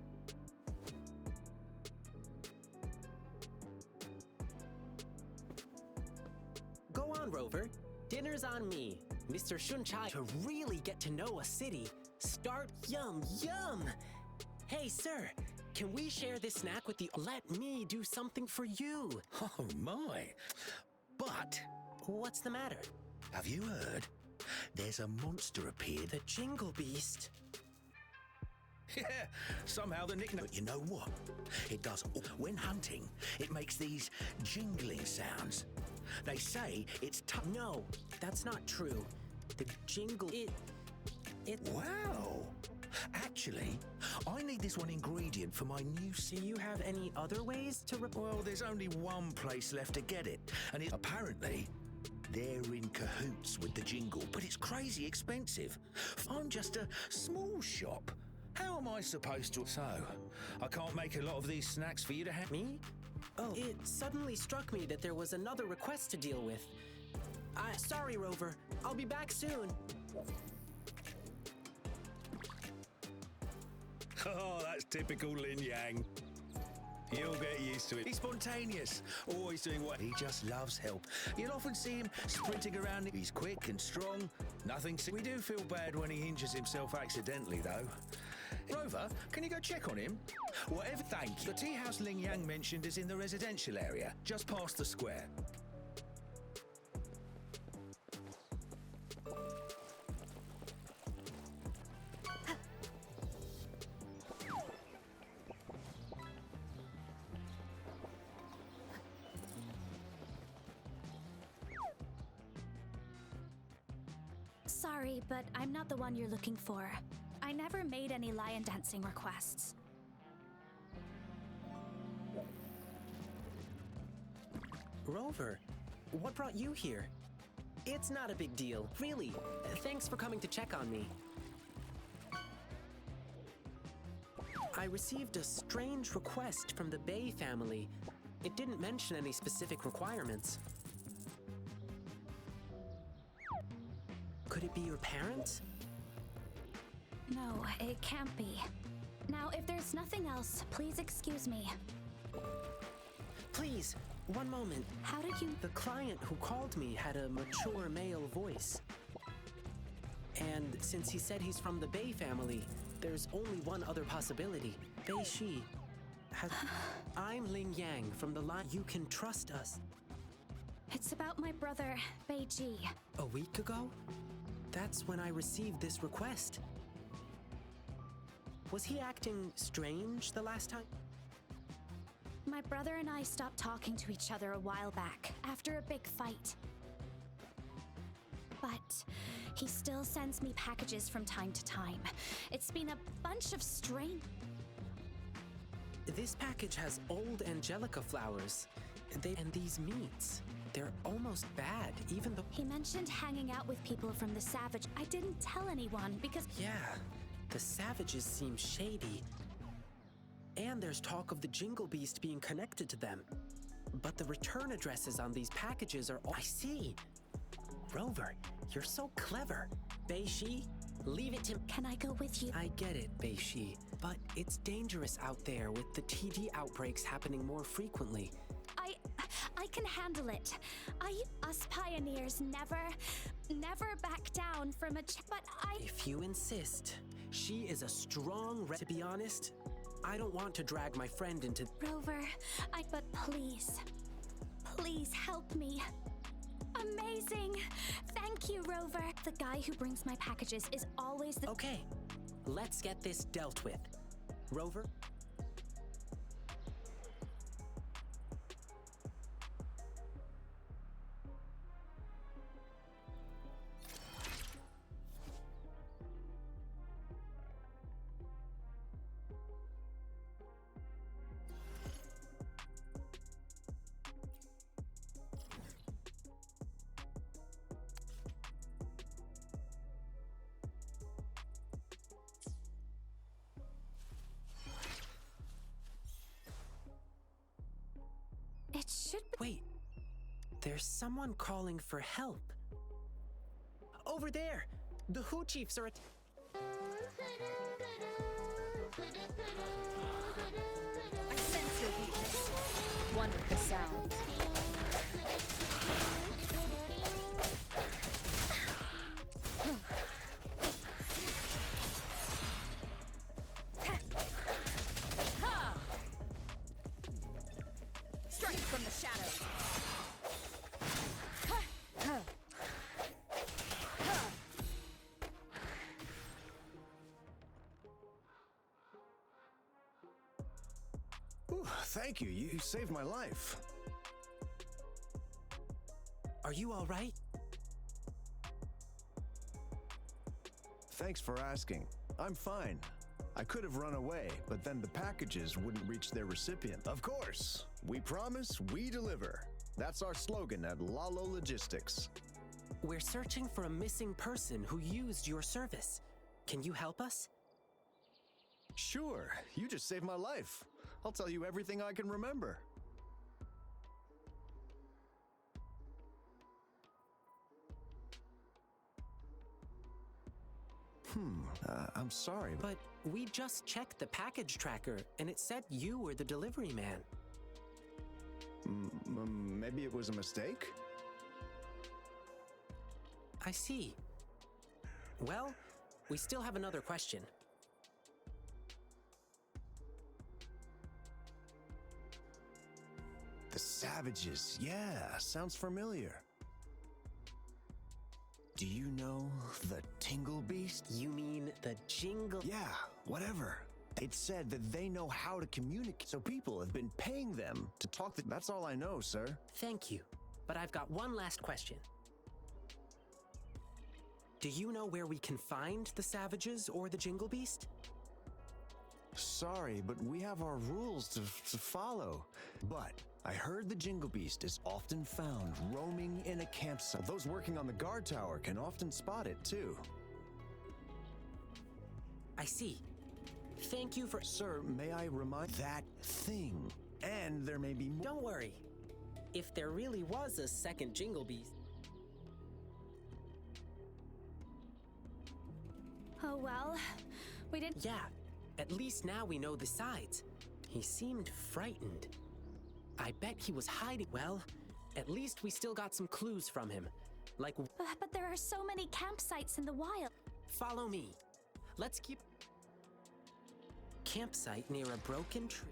Go on, Rover. Dinner's on me. Mr. Shunchai, to really get to know a city. Start yum. Hey, sir, can we share this snack with the... Let me do something for you.
Oh, my. But...
What's the matter?
Have you heard? There's a monster appeared.
The Jingle Beast.
Yeah, somehow the nickname... But you know what? It does... When hunting, it makes these jingling sounds. They say it's tough.
No, that's not true. The jingle... It...
Wow. Actually, I need this one ingredient for my new...
Do you have any other ways to...
Well, there's only one place left to get it. And apparently... They're in cahoots with the jingle, but it's crazy expensive. I'm just a small shop. How am I supposed to... So, I can't make a lot of these snacks for you to have...
Me? Oh. It suddenly struck me that there was another request to deal with. Sorry, Rover. I'll be back soon.
Oh, that's typical Lin Yang. You'll get used to it. He's spontaneous, always doing what he just loves help. You'll often see him sprinting around. He's quick and strong. Nothing. We do feel bad when he injures himself accidentally, though. Rover, can you go check on him? Whatever, thank you. The tea house Ling Yang mentioned is in the residential area, just past the square.
sorry, but I'm not the one you're looking for. I never made any lion dancing requests.
Rover, what brought you here? It's not a big deal, really. Thanks for coming to check on me. I received a strange request from the Bay family. It didn't mention any specific requirements. Could it be your parents?
No, it can't be. Now, if there's nothing else, please excuse me.
Please, one moment.
How did you...
The client who called me had a mature male voice. And since he said he's from the Bay family, there's only one other possibility. Bei Shi has... I'm Ling Yang from the line. You can trust us.
It's about my brother, Beiji.
A week ago? That's when I received this request. Was he acting strange the last time?
My brother and I stopped talking to each other a while back, after a big fight. But he still sends me packages from time to time. It's been a bunch of strange...
This package has old angelica flowers. And these meats. They're almost bad, even though...
He mentioned hanging out with people from the Savage. I didn't tell anyone because...
Yeah, the Savages seem shady. And there's talk of the Jingle Beast being connected to them. But the return addresses on these packages are all... I see. Rover, you're so clever. Bei Shi, leave it to...
Can I go with you?
I get it, Bei Shi, but it's dangerous out there with the TD outbreaks happening more frequently.
I can handle it. Us pioneers never back down from a but
If you insist, she is a strong To be honest, I don't want to drag my friend into...
Rover, but please help me. Amazing! Thank you, Rover. The guy who brings my packages is always the...
Okay, let's get this dealt with. Rover?
It should be...
Wait, there's someone calling for help. Over there! The Hu Chiefs are at...
I sense your weakness. One with the sound. Strike from the shadows.
Ooh, thank you. You saved my life.
Are you all right?
Thanks for asking. I'm fine. I could have run away, but then the packages wouldn't reach their recipient. Of course. We promise, we deliver. That's our slogan at Lalo Logistics.
We're searching for a missing person who used your service. Can you help us?
Sure. You just saved my life. I'll tell you everything I can remember. I'm sorry,
But we just checked the package tracker, and it said you were the delivery man.
maybe it was a mistake?
I see. Well, we still have another question.
The Savages. Yeah, sounds familiar. Do you know the Tingle Beast?
You mean the Jingle...
Yeah, whatever. It said that they know how to communicate, so people have been paying them to talk. That's all I know, sir.
Thank you. But I've got one last question. do you know where we can find the Savages or the Jingle Beast?
Sorry, but we have our rules to follow. But I heard the Jingle Beast is often found roaming in a campsite. Those working on the guard tower can often spot it, too.
I see. Thank you for...
Sir, may I remind that thing? And there may be more.
Don't worry. If there really was a second Jingle Beast...
Oh well, we didn't.
Yeah, at least now we know the sides. He seemed frightened. I bet he was hiding. Well, at least we still got some clues from him. Like...
But there are so many campsites in the wild.
Follow me. Let's keep... Campsite near a broken tree.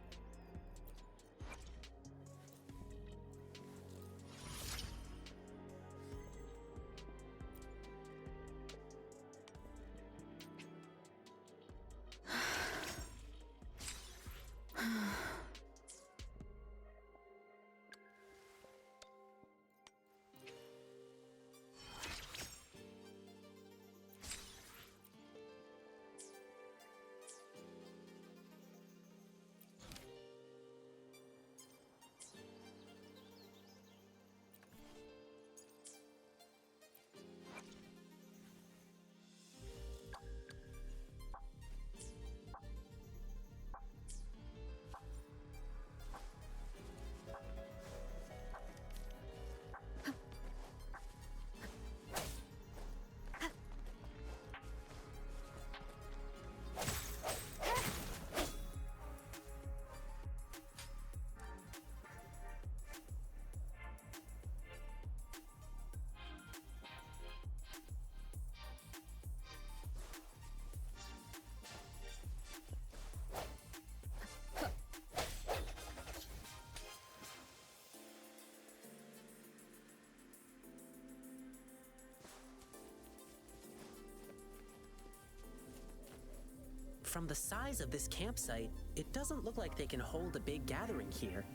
From the size of this campsite, it doesn't look like they can hold a big gathering here.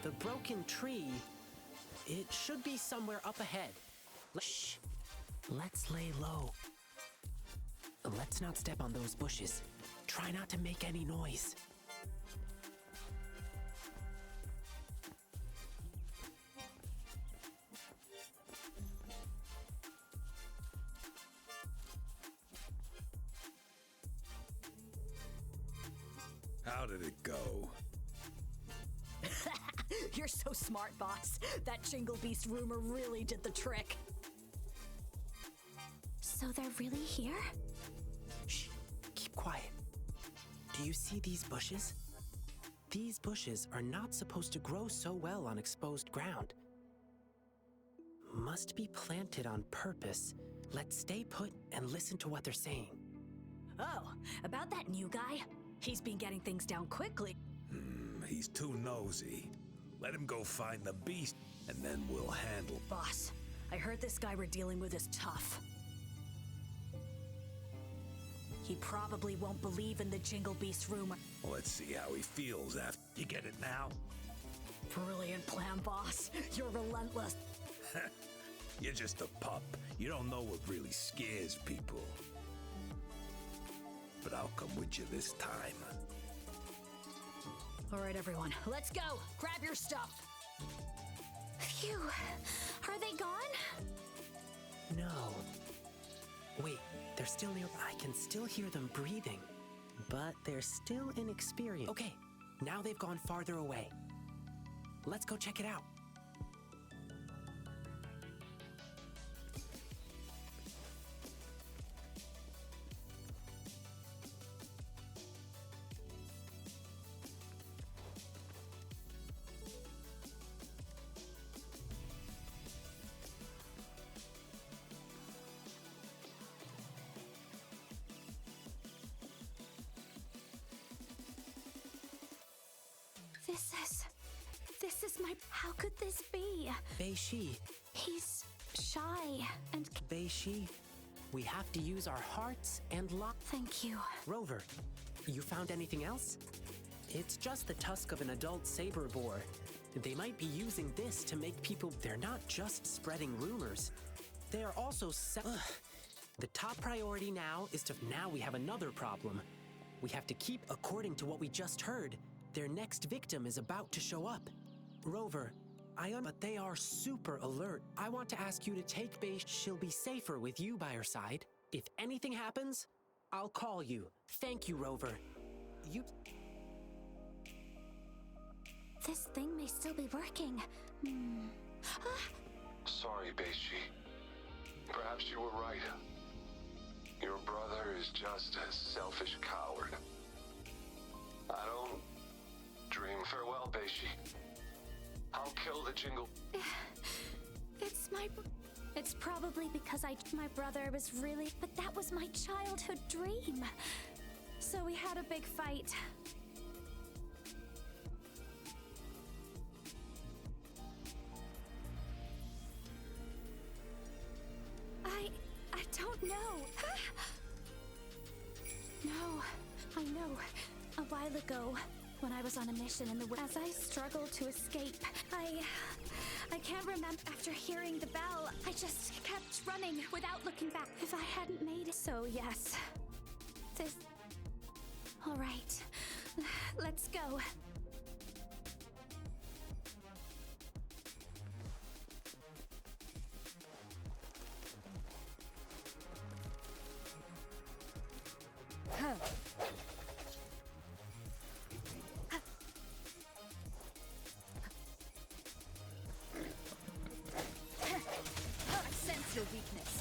The broken tree, it should be somewhere up ahead. Shh! Let's lay low. Let's not step on those bushes. Try not to make any noise.
How did it go?
You're so smart, boss. That Jingle Beast rumor really did the trick.
So they're really here?
Shh! Keep quiet. Do you see these bushes? These bushes are not supposed to grow so well on exposed ground. Must be planted on purpose. Let's stay put and listen to what they're saying.
Oh, about that new guy? He's been getting things down quickly.
He's too nosy. Let him go find the beast, and then we'll handle.
Boss, I heard this guy we're dealing with is tough. He probably won't believe in the Jingle Beast rumor.
Let's see how he feels after. You get it now?
Brilliant plan, boss. You're relentless.
You're just a pup. You don't know what really scares people. But I'll come with you this time.
All right, everyone, let's go. Grab your stuff.
Phew. Are they gone?
No. Wait, they're still near. I can still hear them breathing. But they're still inexperienced. Okay, now they've gone farther away. Let's go check it out.
This is my... How could this be?
Bei-Shi.
He's shy and...
Bei-Shi, we have to use our hearts and lock...
Thank you.
Rover, you found anything else? It's just the tusk of an adult saber boar. They might be using this to make people... They're not just spreading rumors. They are also The top priority now is to... Now we have another problem. We have to keep according to what we just heard. Their next victim is about to show up. Rover, but they are super alert. I want to ask you to take base. She'll be safer with you by her side. If anything happens, I'll call you. Thank you, Rover. You...
This thing may still be working.
Sorry, Beishi. Perhaps you were right. Your brother is just a selfish coward. I don't dream farewell, Beishi. I'll kill the Jingle.
It's probably because my brother was really... But that was my childhood dream. So we had a big fight. I don't know. No, I know. A while ago, when I was on a mission in the as I struggled to escape, I can't remember. After hearing the bell, I just kept running without looking back. If I hadn't made it, so yes. This. All right, let's go.
Sense your weakness.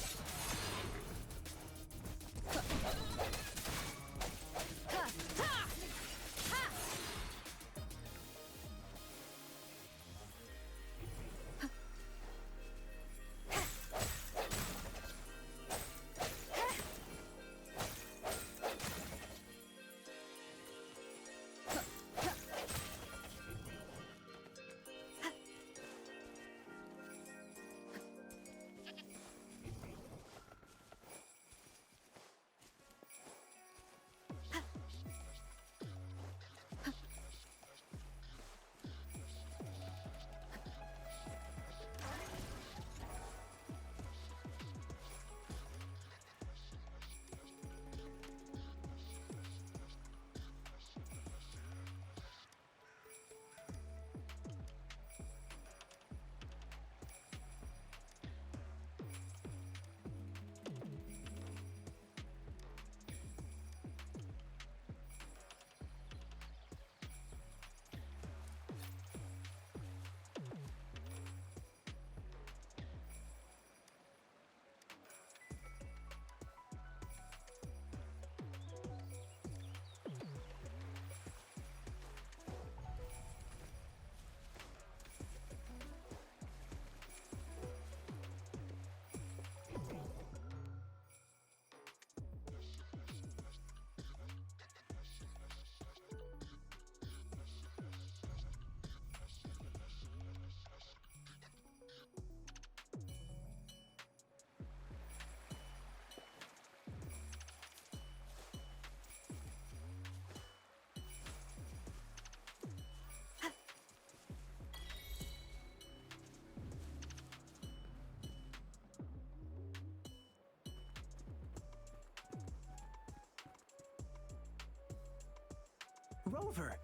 Rover!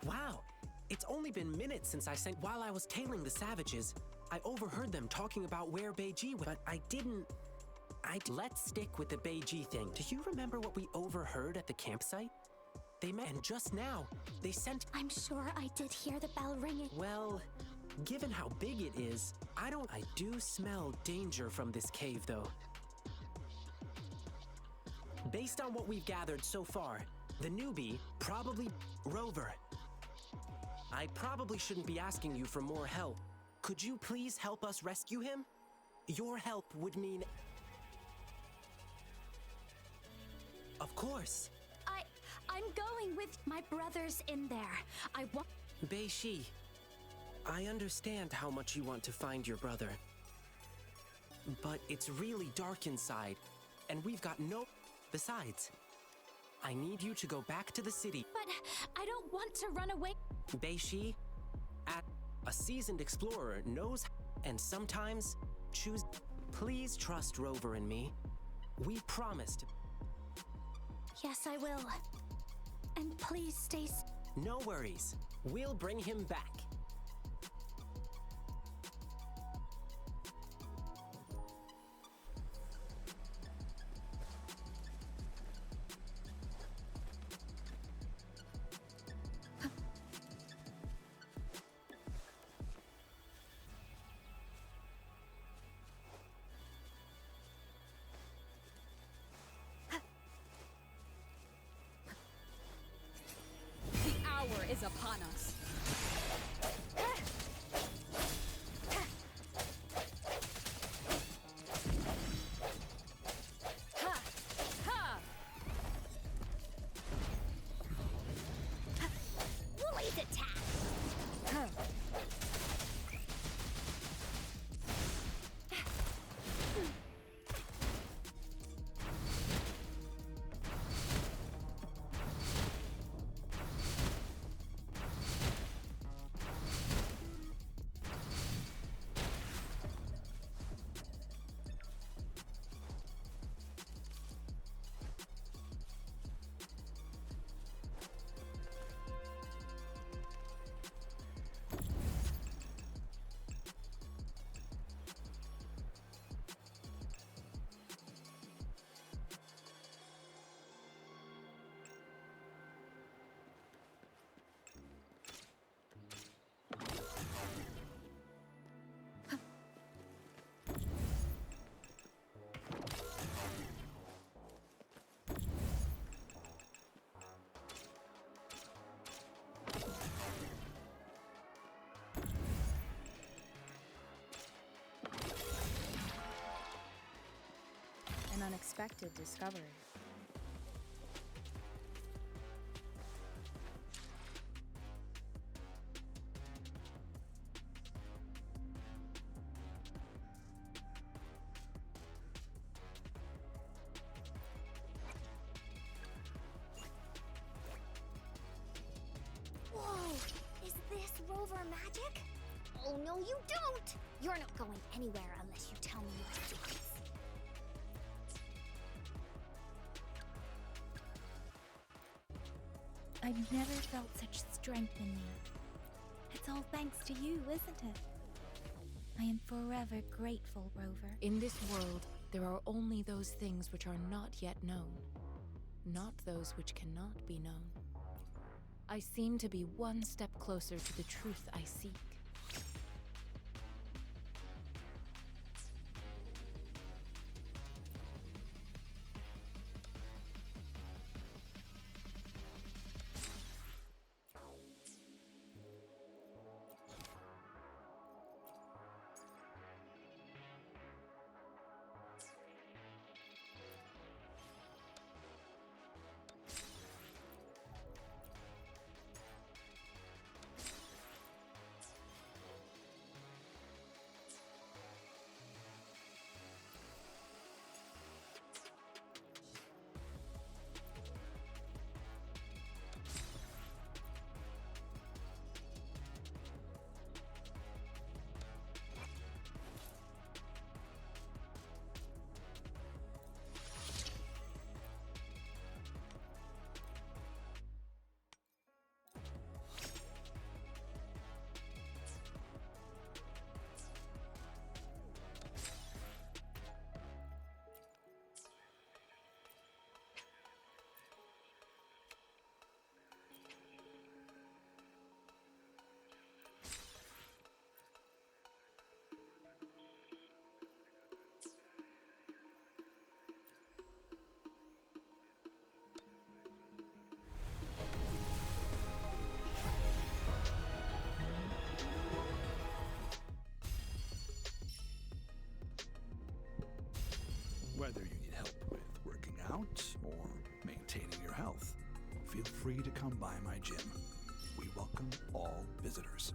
Wow, it's only been minutes since I sent. While I was tailing the savages, I overheard them talking about where Beiji was, but I didn't. Let's stick with the Beiji thing. Do you remember what we overheard at the campsite? They met, and just now, they sent.
I'm sure I did hear the bell ringing.
Well, given how big it is, I do smell danger from this cave, though. Based on what we've gathered so far, the newbie, probably Rover. I probably shouldn't be asking you for more help. Could you please help us rescue him? Your help would mean... Of course.
I'm going with my brothers in there. I want...
Beishi, I understand how much you want to find your brother. But it's really dark inside, and we've got no... Besides, I need you to go back to the city.
But I don't want to run away.
Beishi, a seasoned explorer knows and sometimes choose. Please trust Rover and me. We promised.
Yes, I will. And please stay.
No worries. We'll bring him back.
Is upon us. Ha! Ha!
Woolly's attack!
Huh. An unexpected discovery.
Whoa! Is this Rover magic? Oh, no, you don't! You're not going anywhere unless you tell me your secrets.
I've never felt such strength in me. It's all thanks to you, isn't it? I am forever grateful, Rover.
In this world, there are only those things which are not yet known, not those which cannot be known. I seem to be one step closer to the truth I seek.
Whether you need help with working out or maintaining your health, feel free to come by my gym. We welcome all visitors.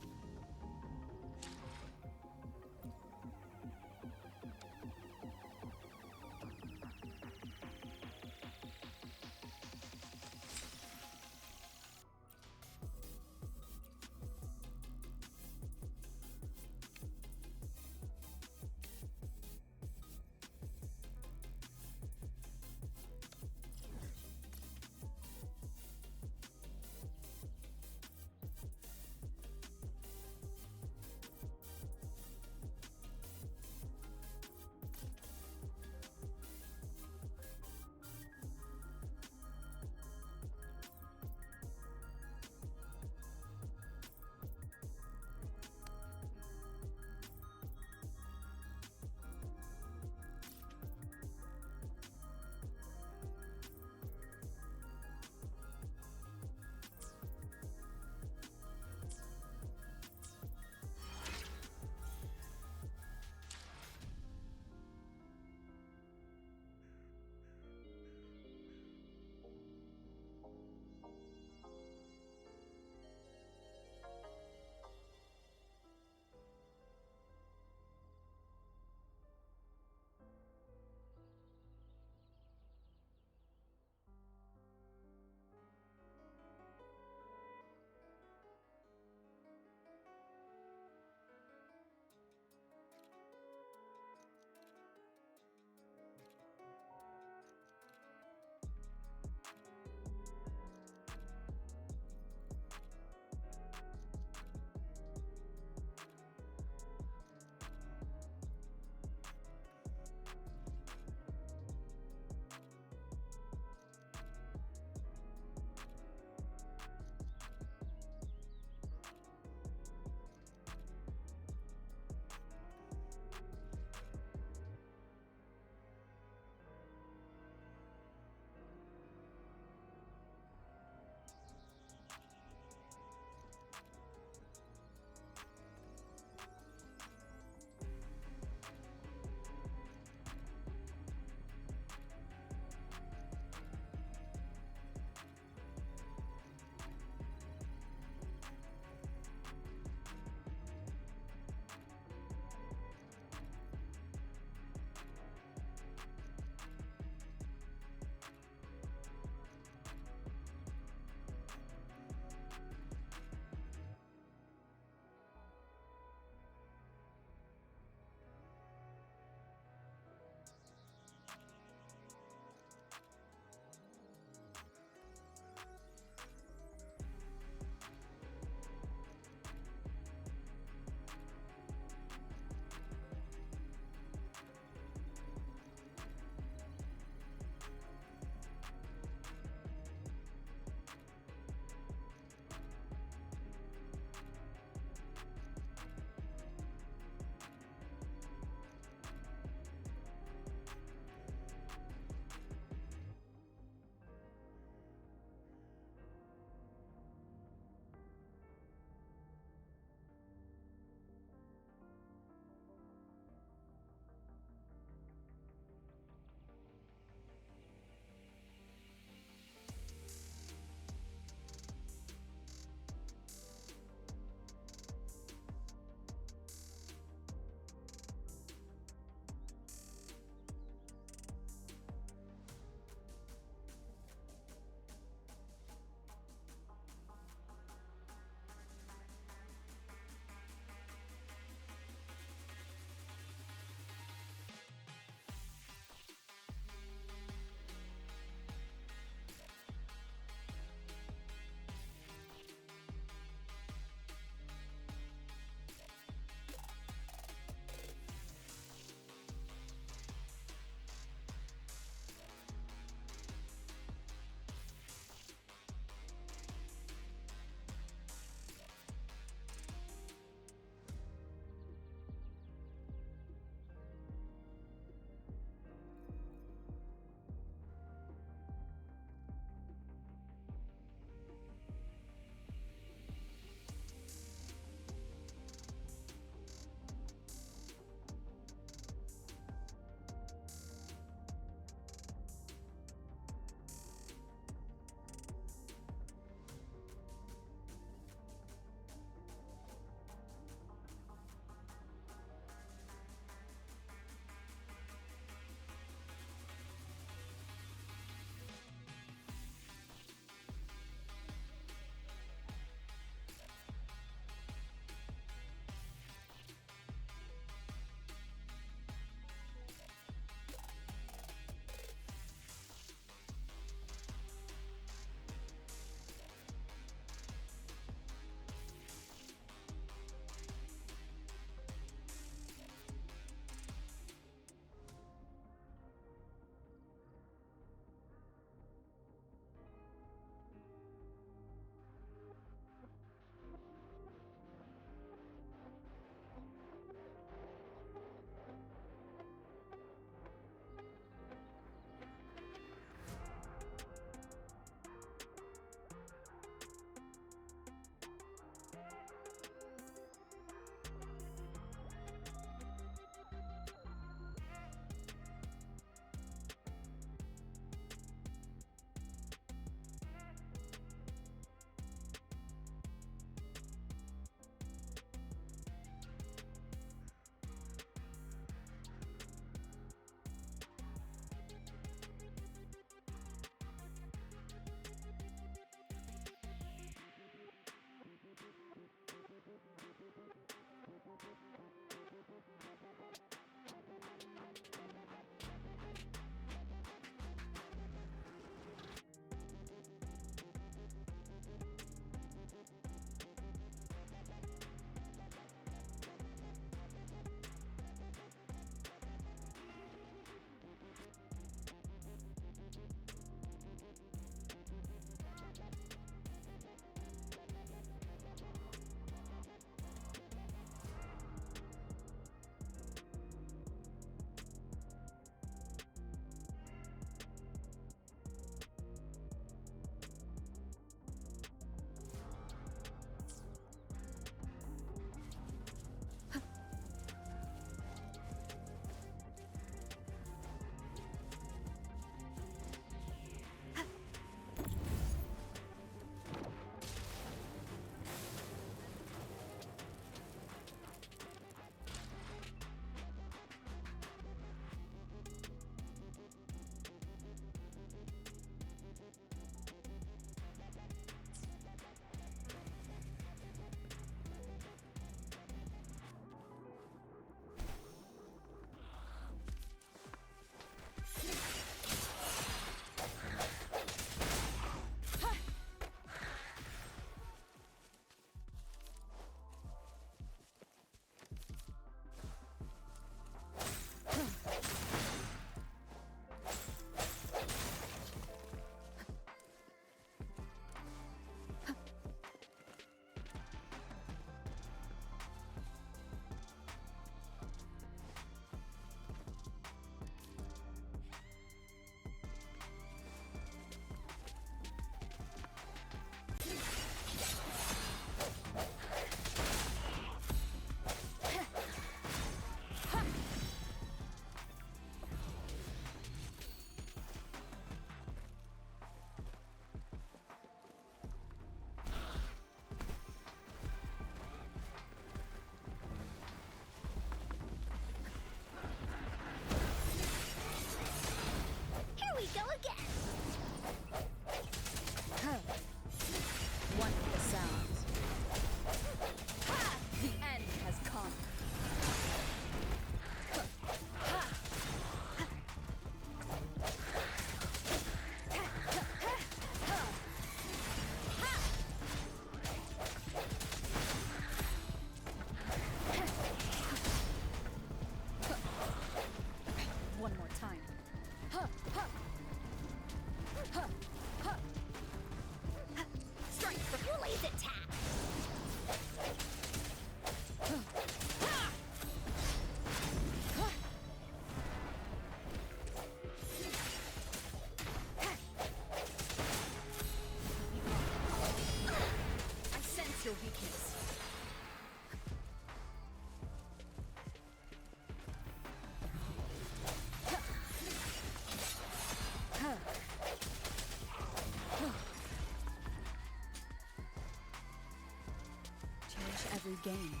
gain.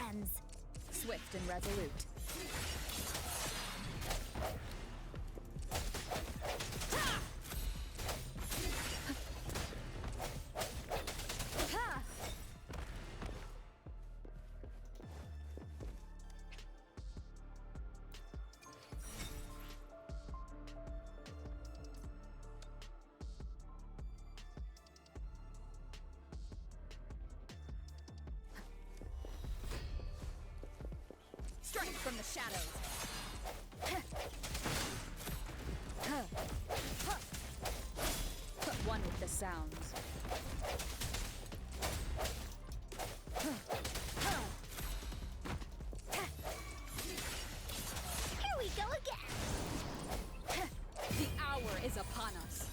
friends.
Swift and resolute. Strike from the shadows. One with the sounds.
Here we go again.
The hour is upon us.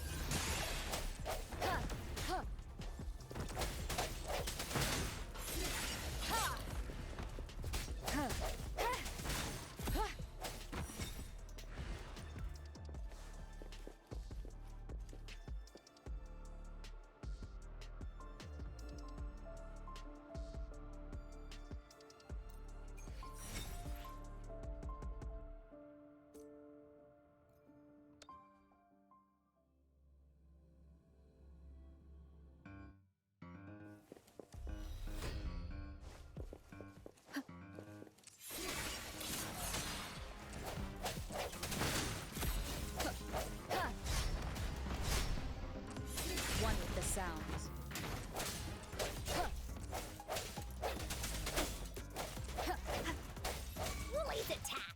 One with the sounds.
Release attack.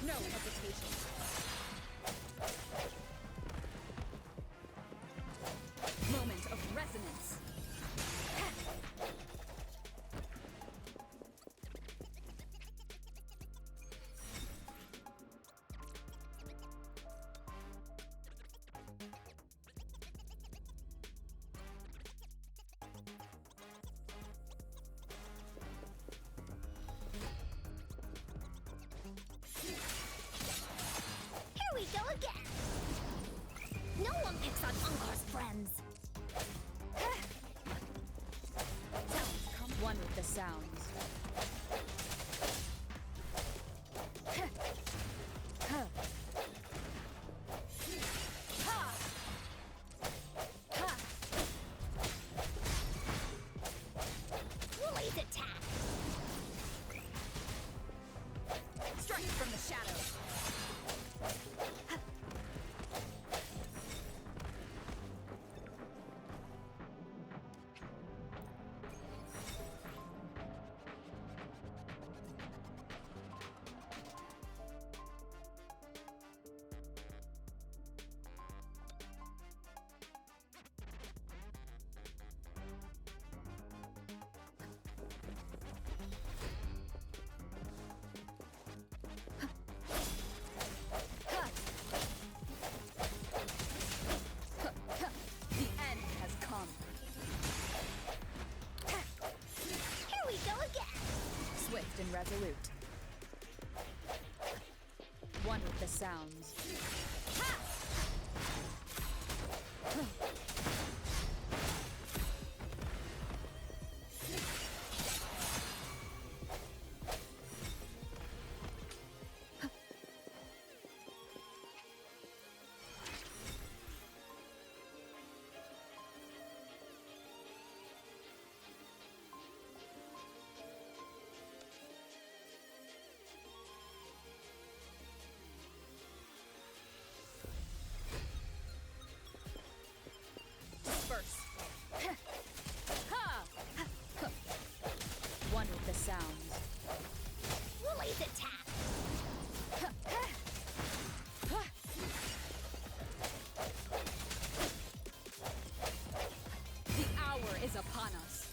No hesitation. Moment of resonance.
Here we go again. No one picks on Unkar's friends.
Sounds come. One with the sounds.
Release attack.
Strike from the shadows. The end has come.
Here we go again.
Swift and resolute. One with the sounds. Disperse. One with the sounds.
Release attack.
The hour is upon us.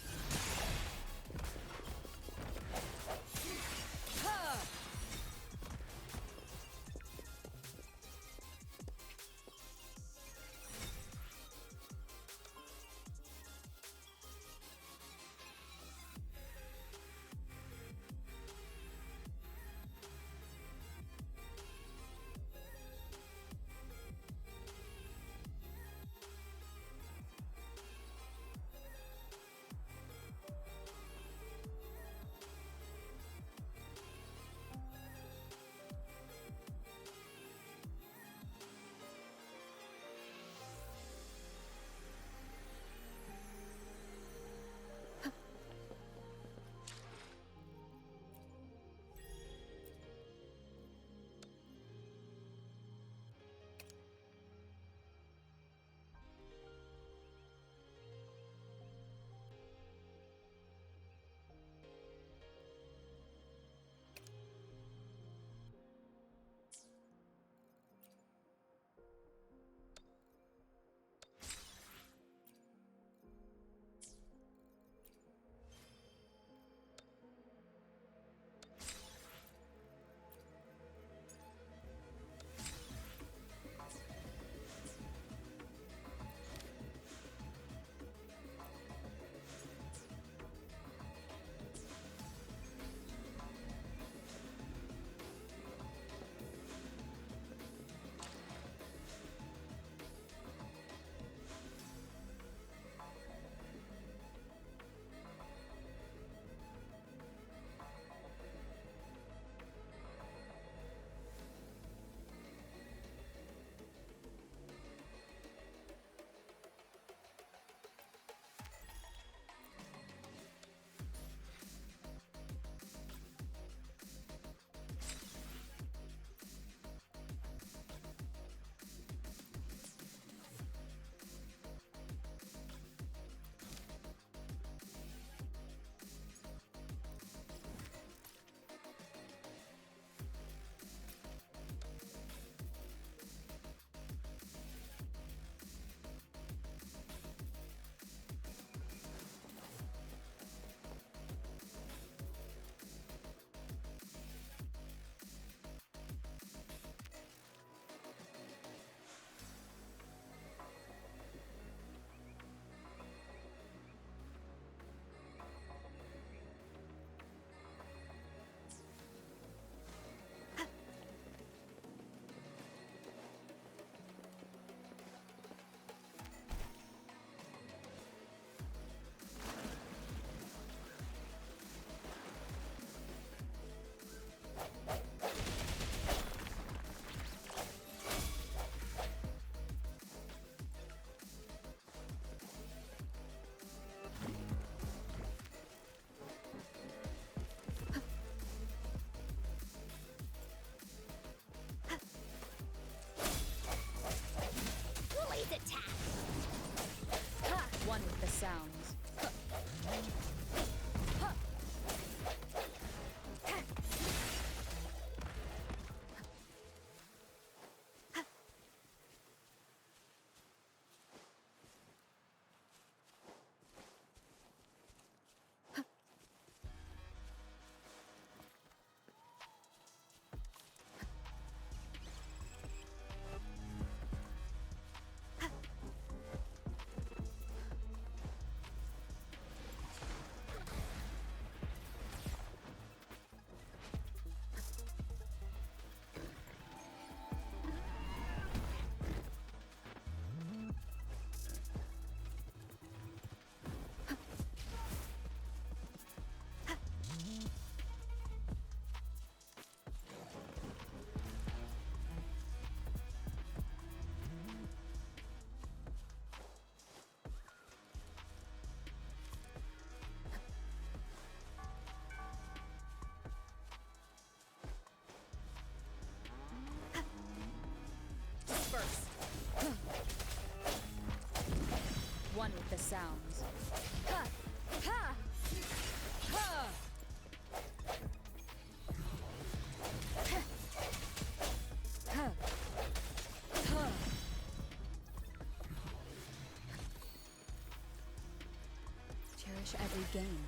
gain.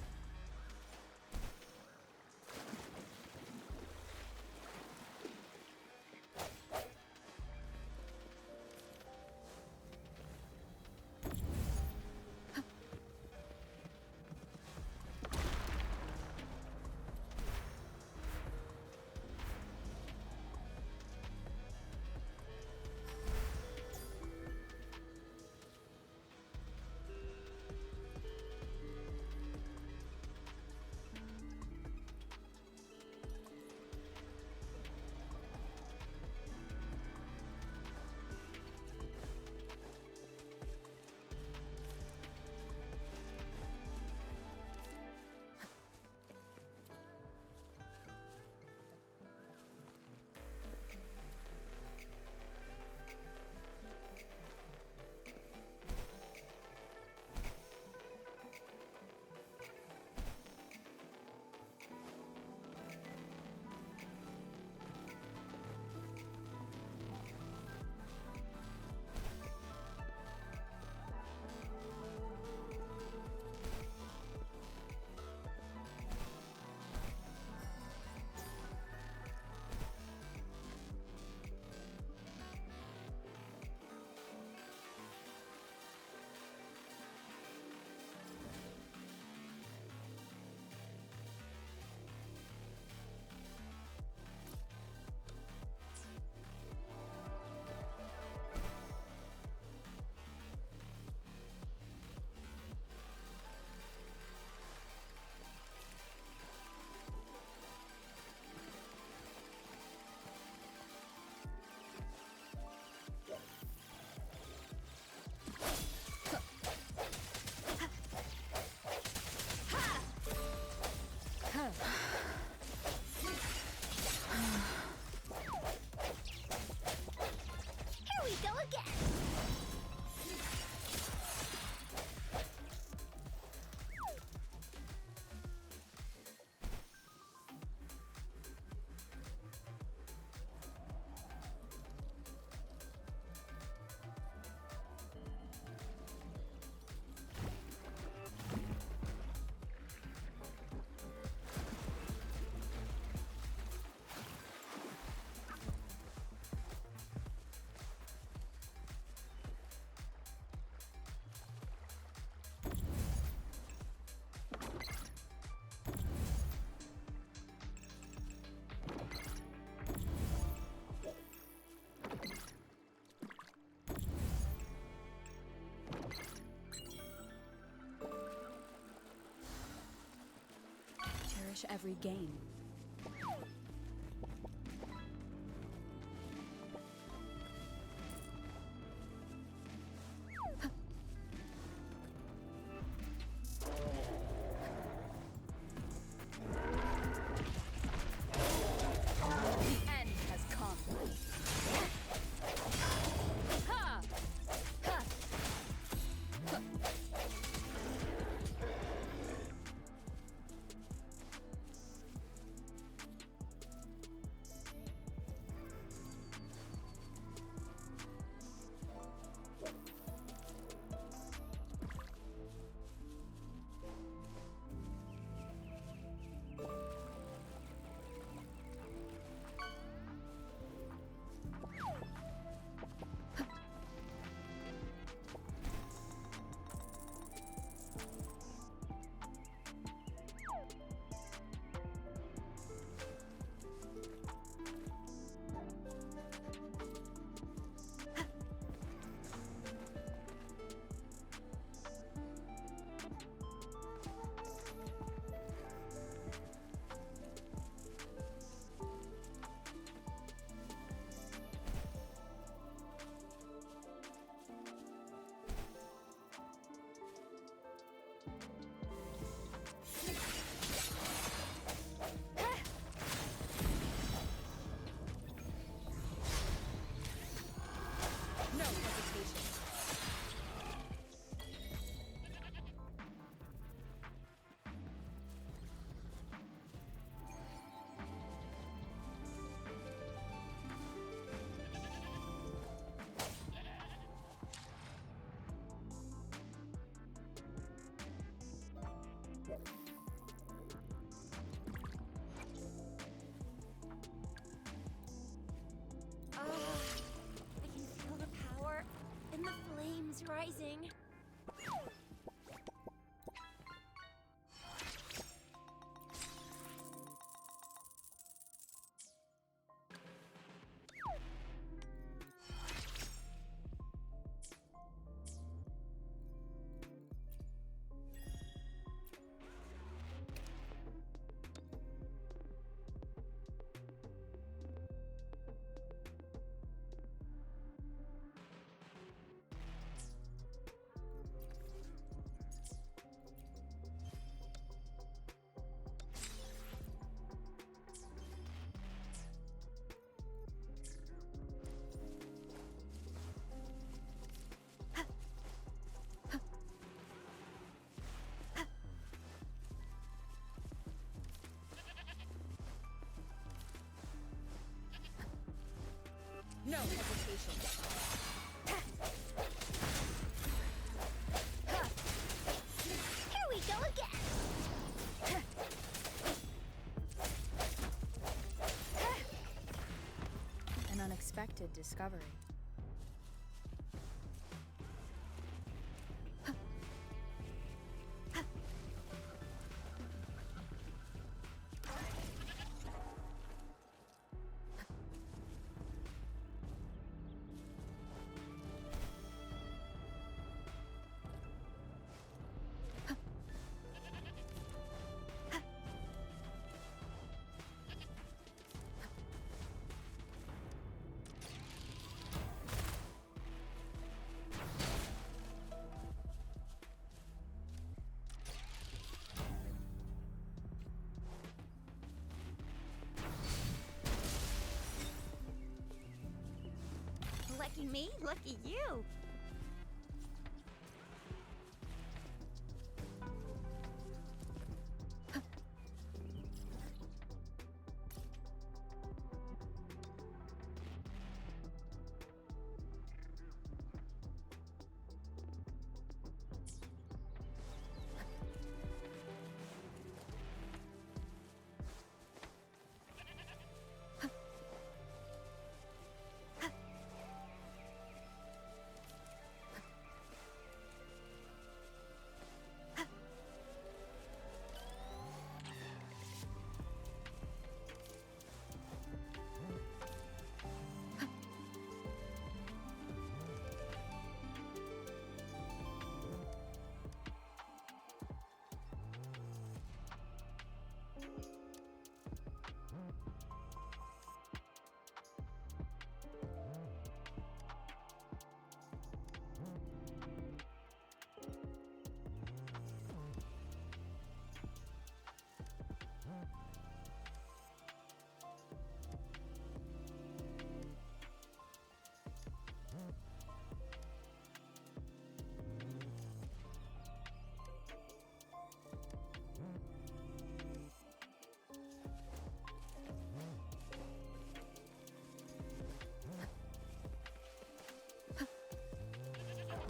Here we go again!
Cherish every gain. The end has come. Ha! Ha! Ha! No hesitation.
Here we go again!
An unexpected discovery.
Lucky me, lucky you.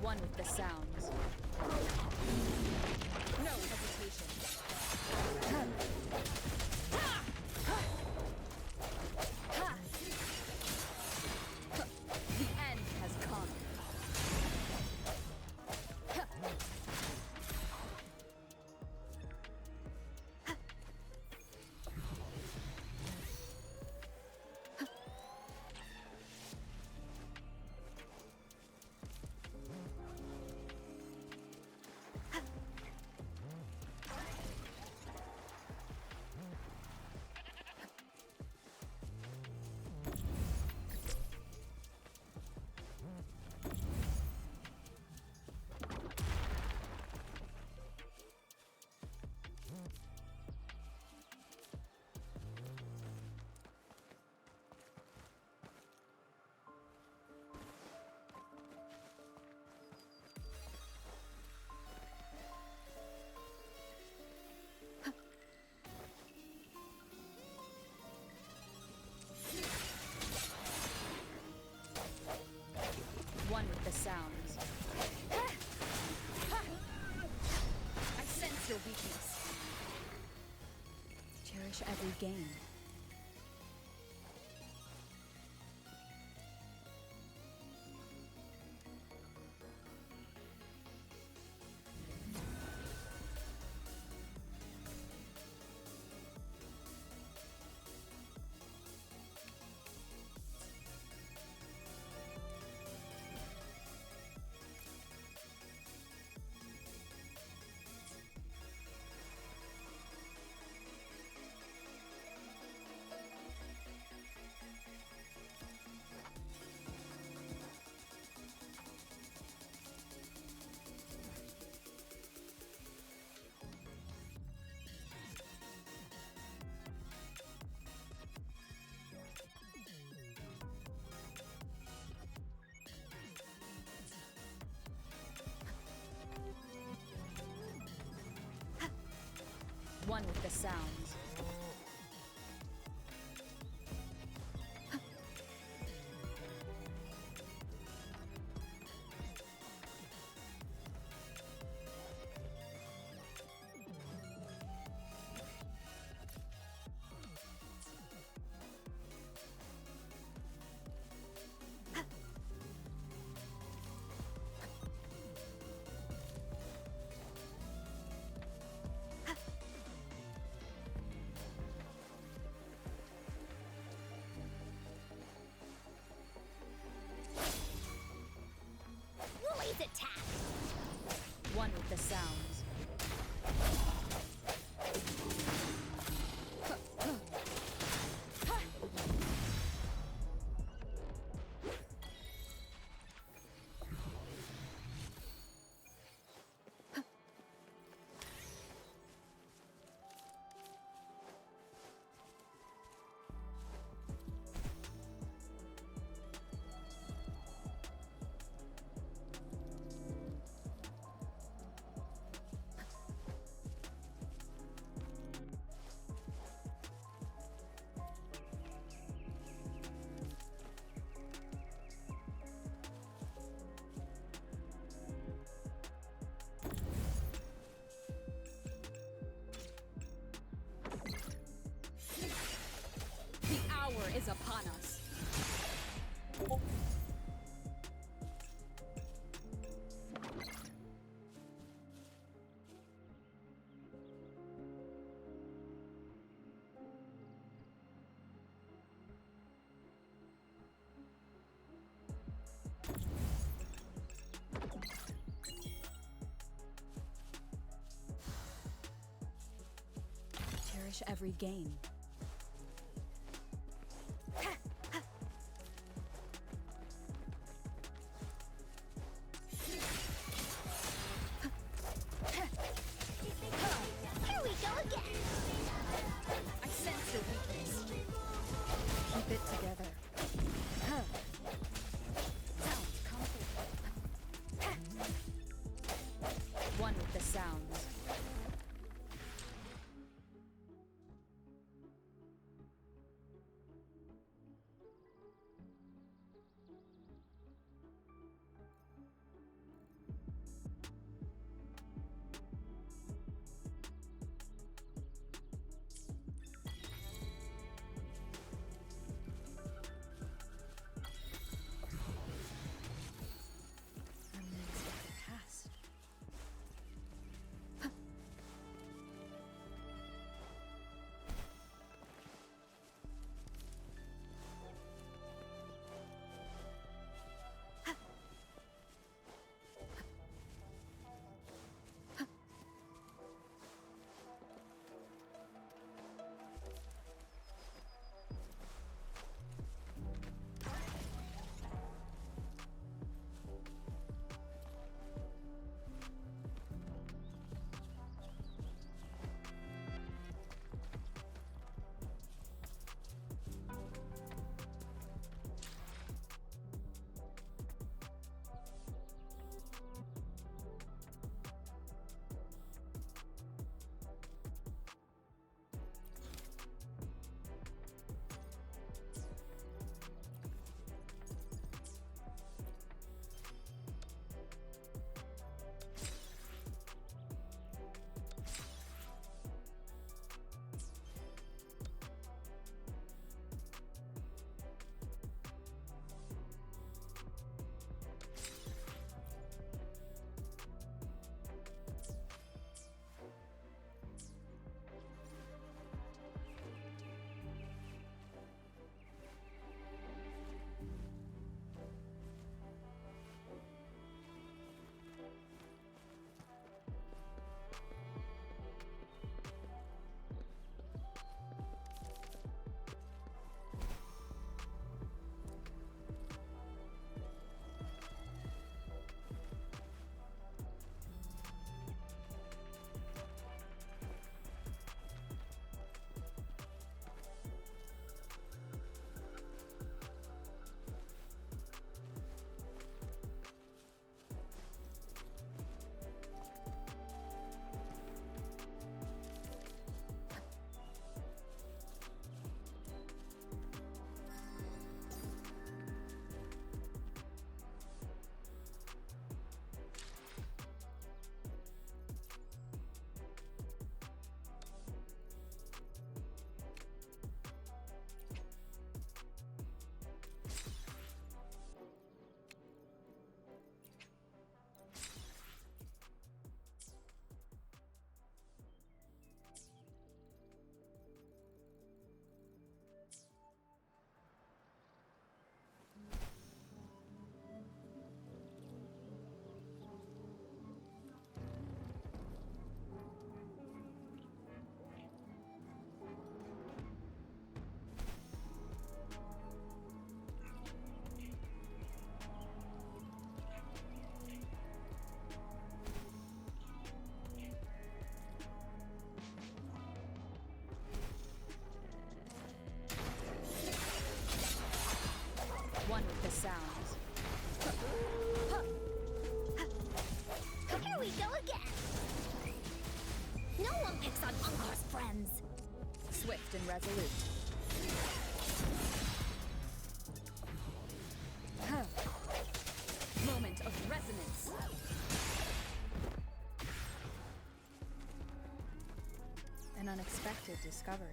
One with the sounds. No hesitation. The end has come. One with the sounds. I sense your weakness. Cherish every gain. One with the sounds. sounds. Is upon us. Cherish every gain. and resolute. Moment of resonance. An unexpected discovery.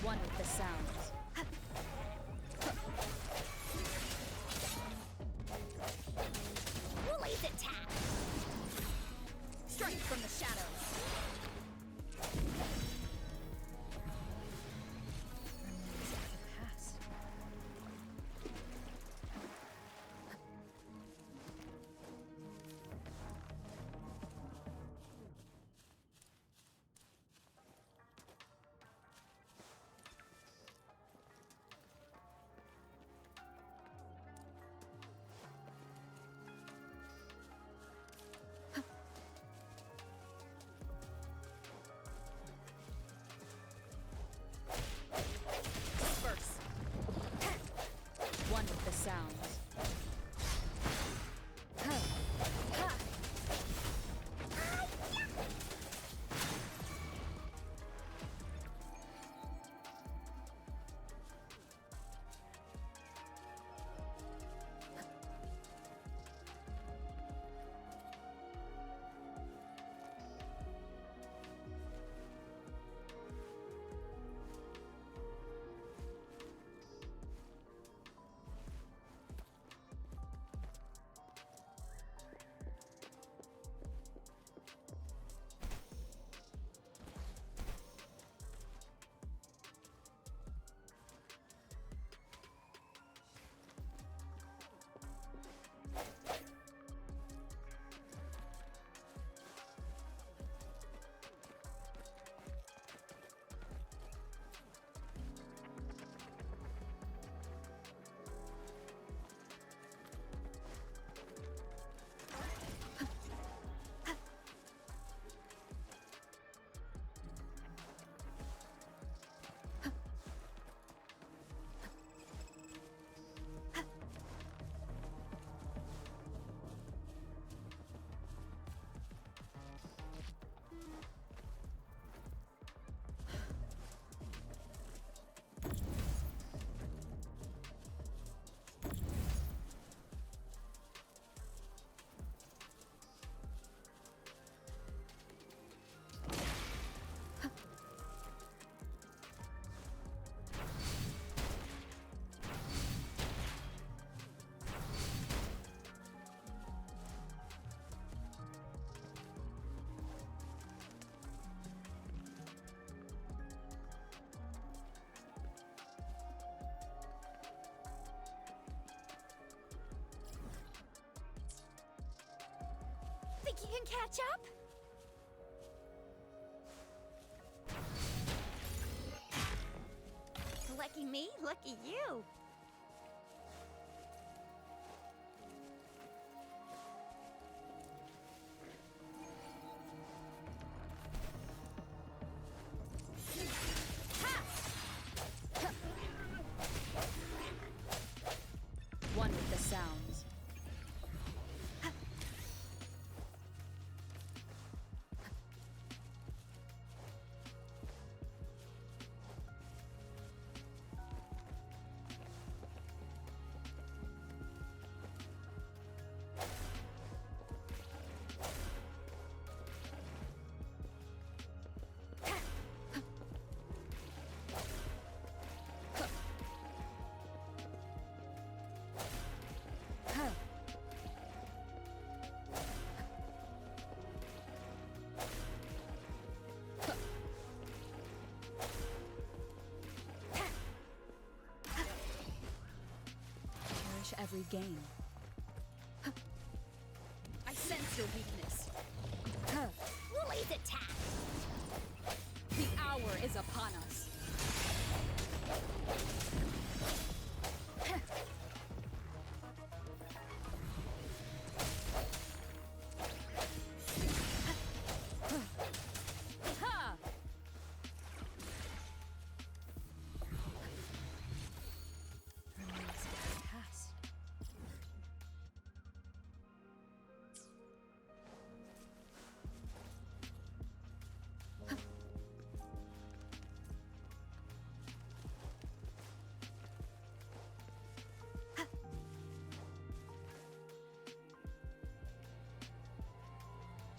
One with the sounds.
Blaze attack!
Strike from the shadows. Remains of the past. Disperse. One with the sounds.
Think you can catch up? Lucky me, lucky you.
One with the sounds. Cherish every game. I sense your weakness.
Woolie's attack!
The hour is upon us.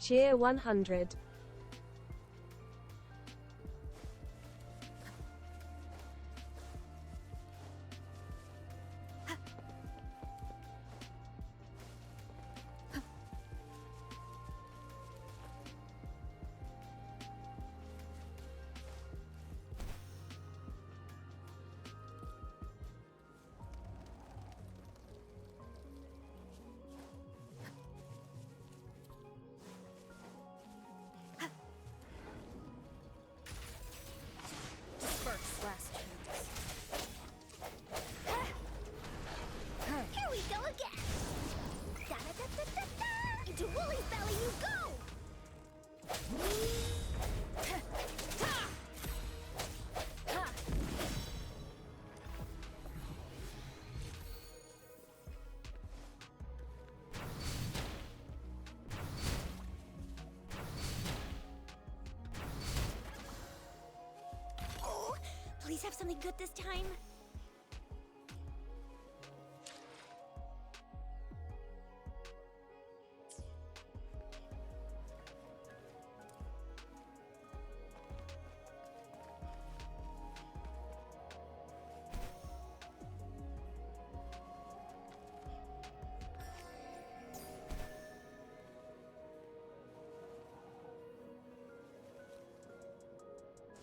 Cheer 100.
First, last chance.
Here we go again! Da-da-da-da-da-da! Into Woolie's belly you go! Oh, please have something good this time.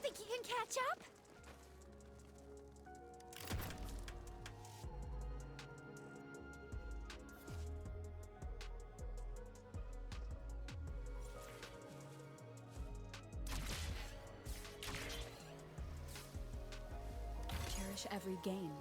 Think you can catch up?
Cherish every gain.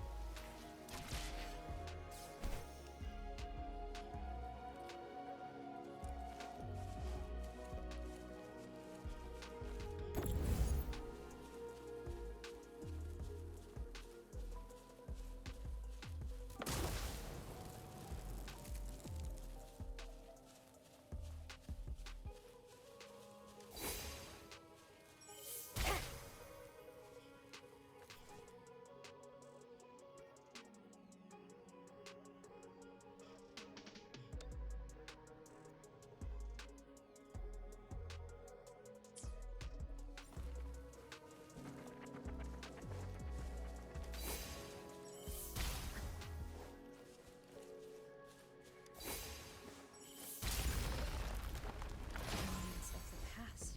Memories of the past.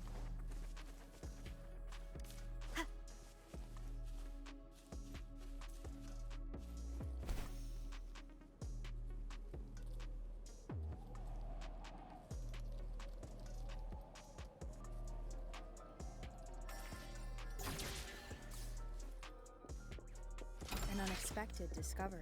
An unexpected discovery.